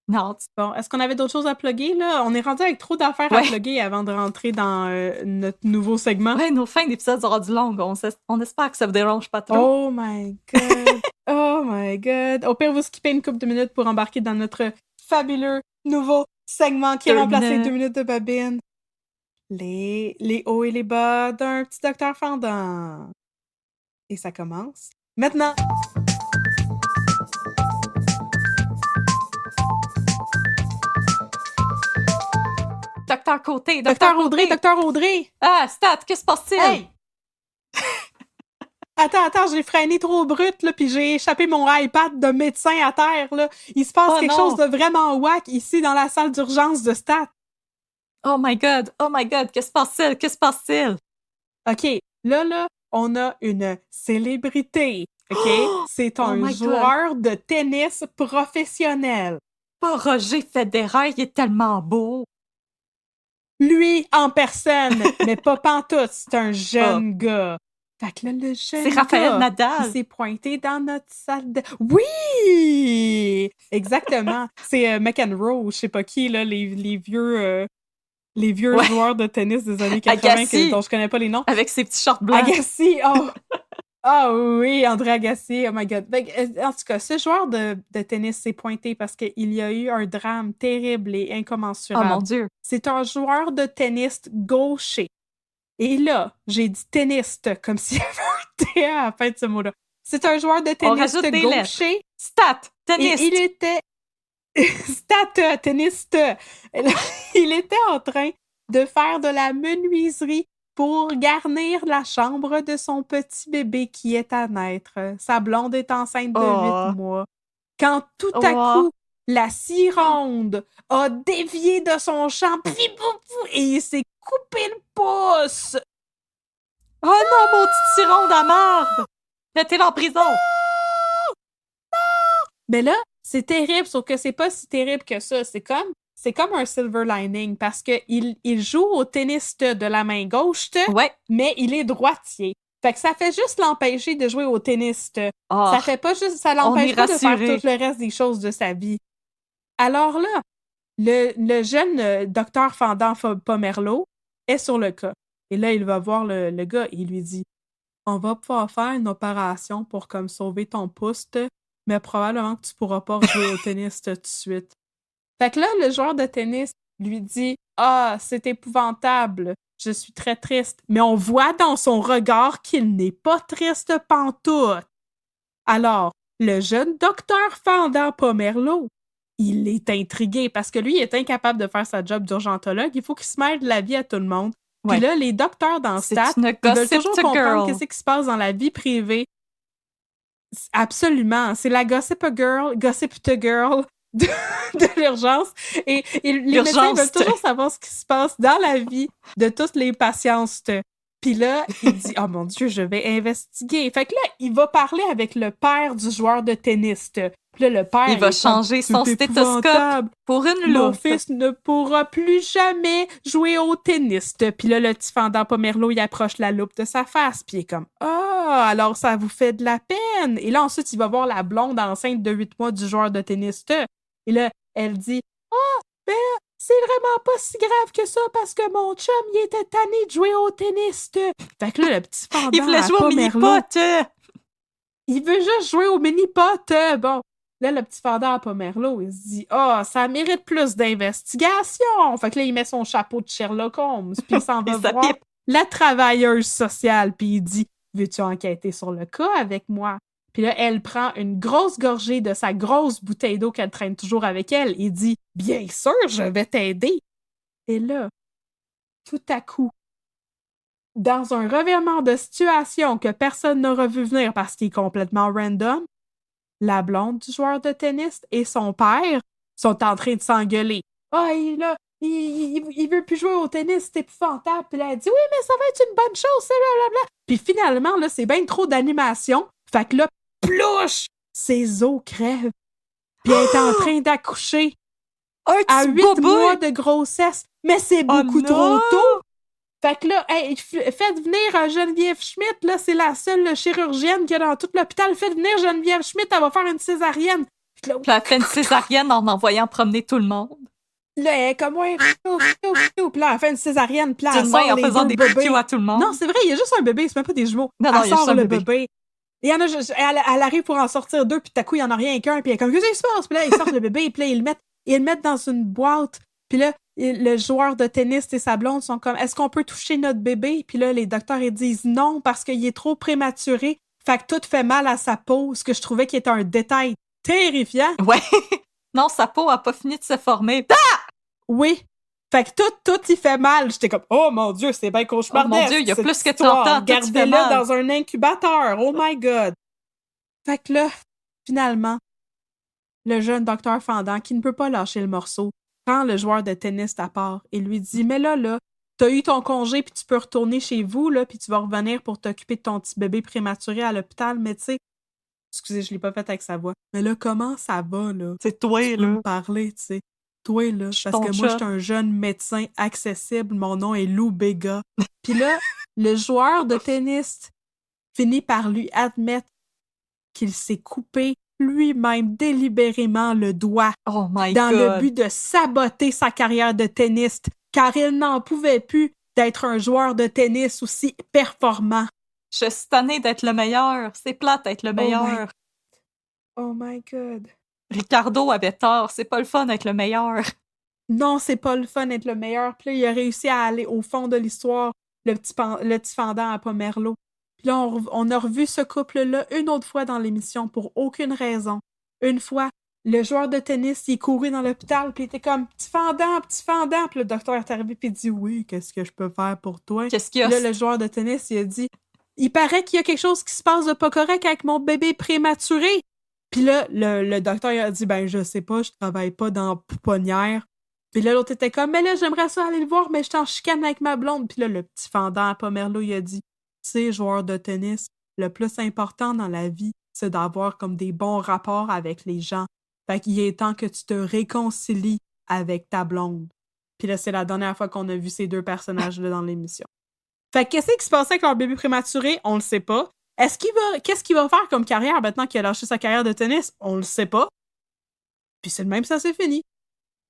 Non. Bon, est-ce qu'on avait d'autres choses à plugger, là? On est rendu avec trop d'affaires à plugger avant de rentrer dans notre nouveau segment. Ouais, nos fins d'épisode seront du long. On espère que ça vous dérange pas trop. Oh my God! Oh my God! Au pire, vous skippez une couple de minutes pour embarquer dans notre fabuleux nouveau segment qui a remplacé 2 minutes de babine. Les hauts et les bas d'un petit docteur fendant. Et ça commence maintenant! Docteur Côté, Docteur Audrey! Ah, Stat, que se passe-t-il? Hey! Attends, j'ai freiné trop brut, là, puis j'ai échappé mon iPad de médecin à terre, là. Il se passe quelque chose de vraiment whack ici dans la salle d'urgence de Stat. Oh my God, que se passe-t-il? OK, là, on a une célébrité, OK? C'est un joueur de tennis professionnel. Pas Roger Federer, il est tellement beau. Lui, en personne, mais pas pantoute, c'est un jeune gars. Fait que là, le C'est jeune Raphaël gars, il Nadal. s'est pointé dans notre salle de... Oui! Exactement. C'est McEnroe, je sais pas qui, là, les vieux Ouais. joueurs de tennis des années 80 Agassi, dont je connais pas les noms. avec ses petits shorts blancs. Agassi, oh! Ah oui, André Agassi, oh my God. Fait que, en tout cas, ce joueur de tennis s'est pointé parce qu'il y a eu un drame terrible et Oh mon incommensurable. Dieu. C'est un joueur de tennis gaucher. Et là, j'ai dit tenniste, comme s'il y avait un T à la fin de ce mot-là. C'est un joueur de On tennis rajoute des lettres. gaucher. Stat, Et tennis. il était... Stat, tenniste. Il était en train de faire de la menuiserie pour garnir la chambre de son petit bébé qui est à naître. Sa blonde est enceinte de 8 mois. Quand tout à coup, la cironde a dévié de son champ, et il s'est coupé le pouce. Oh non, mon petit ciron de marde! Mettez-le en prison! Mais là, c'est terrible, sauf que c'est pas si terrible que ça. C'est comme un silver lining parce qu'il joue au tennis de la main gauche, Ouais. mais il est droitier. Fait que ça fait juste l'empêcher de jouer au tennis. Oh, Ça fait pas juste, ça l'empêche est pas de faire rassurés. tout le reste des choses de sa vie. Alors là, le jeune docteur Fendant Pomerleau est sur le cas. Et là, il va voir le gars et il lui dit on va pouvoir faire une opération pour comme sauver ton pouce, mais probablement que tu pourras pas rejouer au tennis tout de suite. Fait que là, le joueur de tennis lui dit ah, c'est épouvantable, je suis très triste. Mais on voit dans son regard qu'il n'est pas triste pantoute. Alors, le jeune docteur Fendant Pomerleau, il est intrigué parce que lui, il est incapable de faire sa job d'urgentologue. Il faut qu'il se mêle de la vie à tout le monde. Puis là, les docteurs dans Stat, ils veulent toujours comprendre qu'est-ce qui se passe dans la vie privée. Absolument. C'est la gossip girl de l'urgence. Et les médecins veulent toujours savoir ce qui se passe dans la vie de toutes les patientes. Puis là, il dit « Oh mon Dieu, je vais investiguer. » Fait que là, il va parler avec le père du joueur de tennis. Puis là, le père... Il va changer son stéthoscope pour une loupe. Mon fils ne pourra plus jamais jouer au tennis. Puis là, le petit Fendant Pomerleau, il approche la loupe de sa face. Puis il est comme « Ah, alors ça vous fait de la peine. » Et là, ensuite, il va voir la blonde enceinte de 8 mois du joueur de tennis. Et là, elle dit « Ah, ben c'est vraiment pas si grave que ça parce que mon chum, il était tanné de jouer au tennis. » Fait que là, le petit Fendant il voulait jouer au mini-pot. Il veut juste jouer au mini-pot. Bon, là, le petit Fendant à Pomerleau, il se dit « Ah, ça mérite plus d'investigation. » Fait que là, il met son chapeau de Sherlock Holmes, puis il s'en va voir la travailleuse sociale, puis il dit « Veux-tu enquêter sur le cas avec moi? » Puis là, elle prend une grosse gorgée de sa grosse bouteille d'eau qu'elle traîne toujours avec elle et dit « Bien sûr, je vais t'aider. » Et là, tout à coup, dans un revirement de situation que personne n'aura vu venir parce qu'il est complètement random, la blonde du joueur de tennis et son père sont en train de s'engueuler. « Ah, il veut plus jouer au tennis, c'est épouvantable. » Puis là, elle dit « Oui, mais ça va être une bonne chose, blablabla. » Puis finalement, là, c'est bien trop d'animation. Fait que là, plouche! Ses os crèvent. Puis elle est en train d'accoucher à 8 mois de grossesse. Mais c'est beaucoup trop tôt. Fait que là, hey, faites venir Geneviève Schmidt, là, c'est la seule chirurgienne qu'il y a dans tout l'hôpital. Faites venir Geneviève Schmidt, elle va faire une césarienne. Puis là, elle fait une césarienne en envoyant promener tout le monde. Là, elle est comme, ouais, puis là, elle fait une césarienne, puis là, elle sort en faisant des pipios à tout le monde. Non, c'est vrai, il y a juste un bébé, c'est même pas des jumeaux. Non, elle sort le bébé. Il y en a, elle arrive pour en sortir 2, puis tout à coup, il y en a rien qu'un, puis elle est comme, qu'est-ce qui se passe? Puis là, ils sortent le bébé, puis là, ils le mettent dans une boîte. Puis là, le joueur de tennis et sa blonde sont comme, est-ce qu'on peut toucher notre bébé? Puis là, les docteurs, ils disent non, parce qu'il est trop prématuré. Fait que tout fait mal à sa peau, ce que je trouvais qui était un détail terrifiant. Ouais. Non, sa peau a pas fini de se former. Ah! Oui. Fait que tout il fait mal. J'étais comme, oh mon Dieu, c'est bien cauchemardesque. Oh mon Dieu, il y a plus que 30 ans. Gardez-le dans un incubateur. Oh my God. Fait que là, finalement, le jeune docteur Fendant, qui ne peut pas lâcher le morceau, prend le joueur de tennis à part et lui dit, mais là, t'as eu ton congé puis tu peux retourner chez vous, là, puis tu vas revenir pour t'occuper de ton petit bébé prématuré à l'hôpital, mais tu sais, excusez, je l'ai pas fait avec sa voix, mais là, comment ça va, là? C'est toi, tu peux me parler, tu sais. Toi, là, parce que moi, je suis un jeune médecin accessible, mon nom est Lou Béga. Puis là, le joueur de tennis finit par lui admettre qu'il s'est coupé lui-même délibérément le doigt Oh my dans God. le but de saboter sa carrière de tenniste, car il n'en pouvait plus d'être un joueur de tennis aussi performant. Je suis tannée d'être le meilleur. C'est plate d'être le meilleur. Oh my God. Ricardo avait tort. C'est pas le fun d'être le meilleur. Non, c'est pas le fun d'être le meilleur. Puis là, il a réussi à aller au fond de l'histoire, le petit fendant à Pomerleau. Puis là, on a revu ce couple-là une autre fois dans l'émission pour aucune raison. Une fois, le joueur de tennis, il est couru dans l'hôpital, puis il était comme petit fendant. Puis le docteur est arrivé, puis il dit oui, qu'est-ce que je peux faire pour toi? Qu'est-ce qu'il y a? Puis là, le joueur de tennis, il a dit il paraît qu'il y a quelque chose qui se passe de pas correct avec mon bébé prématuré. Puis là, le docteur il a dit ben, je sais pas, je travaille pas dans pouponnière. Puis là, l'autre était comme mais là, j'aimerais ça aller le voir, mais je suis en chicane avec ma blonde. Puis là, le petit fendant à Pomerleau, il a dit tu sais, joueur de tennis, le plus important dans la vie, c'est d'avoir comme des bons rapports avec les gens. Fait qu'il est temps que tu te réconcilies avec ta blonde. Puis là, c'est la dernière fois qu'on a vu ces deux personnages-là dans l'émission. Fait que qu'est-ce qui se passait avec leur bébé prématuré? On le sait pas. Qu'est-ce qu'il va faire comme carrière maintenant qu'il a lâché sa carrière de tennis? On le sait pas. Puis c'est le même, ça c'est fini.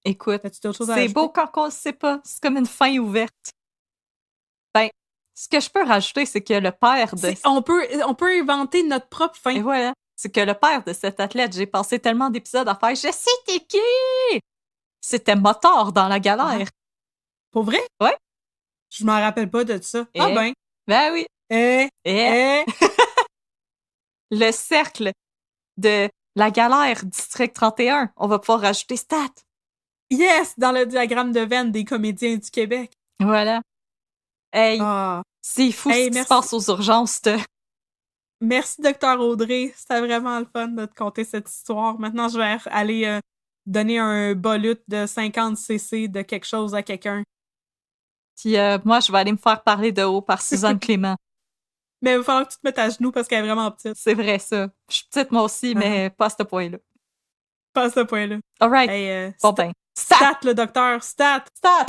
Écoute, As-tu d'autres choses à c'est ajouter? beau quand on le sait pas. C'est comme une fin ouverte. Ben, ce que je peux rajouter, c'est que le père de... On peut inventer notre propre fin. Et voilà. C'est que le père de cet athlète, j'ai passé tellement d'épisodes à faire « Je sais t'es qui! » C'était Motard dans la galère. Pour vrai? Ouais. Je m'en rappelle pas de ça. Ah ben. Ben oui. Le cercle de la galère, District 31. On va pouvoir rajouter stat. Yes! Dans le diagramme de Venn des comédiens du Québec. Voilà. Hey, c'est fou ce qui se passe aux urgences. Merci, Dr. Audrey. C'était vraiment le fun de te conter cette histoire. Maintenant, je vais aller donner un bolute de 50 cc de quelque chose à quelqu'un. Puis moi, je vais aller me faire parler de haut par Suzanne Clément. Mais il va falloir que tu te mettes à genoux parce qu'elle est vraiment petite. C'est vrai, ça. Je suis petite, moi aussi, mais pas à ce point-là. Pas à ce point-là. All right. Hey, bon ben. Stat, le docteur. Stat! Stat!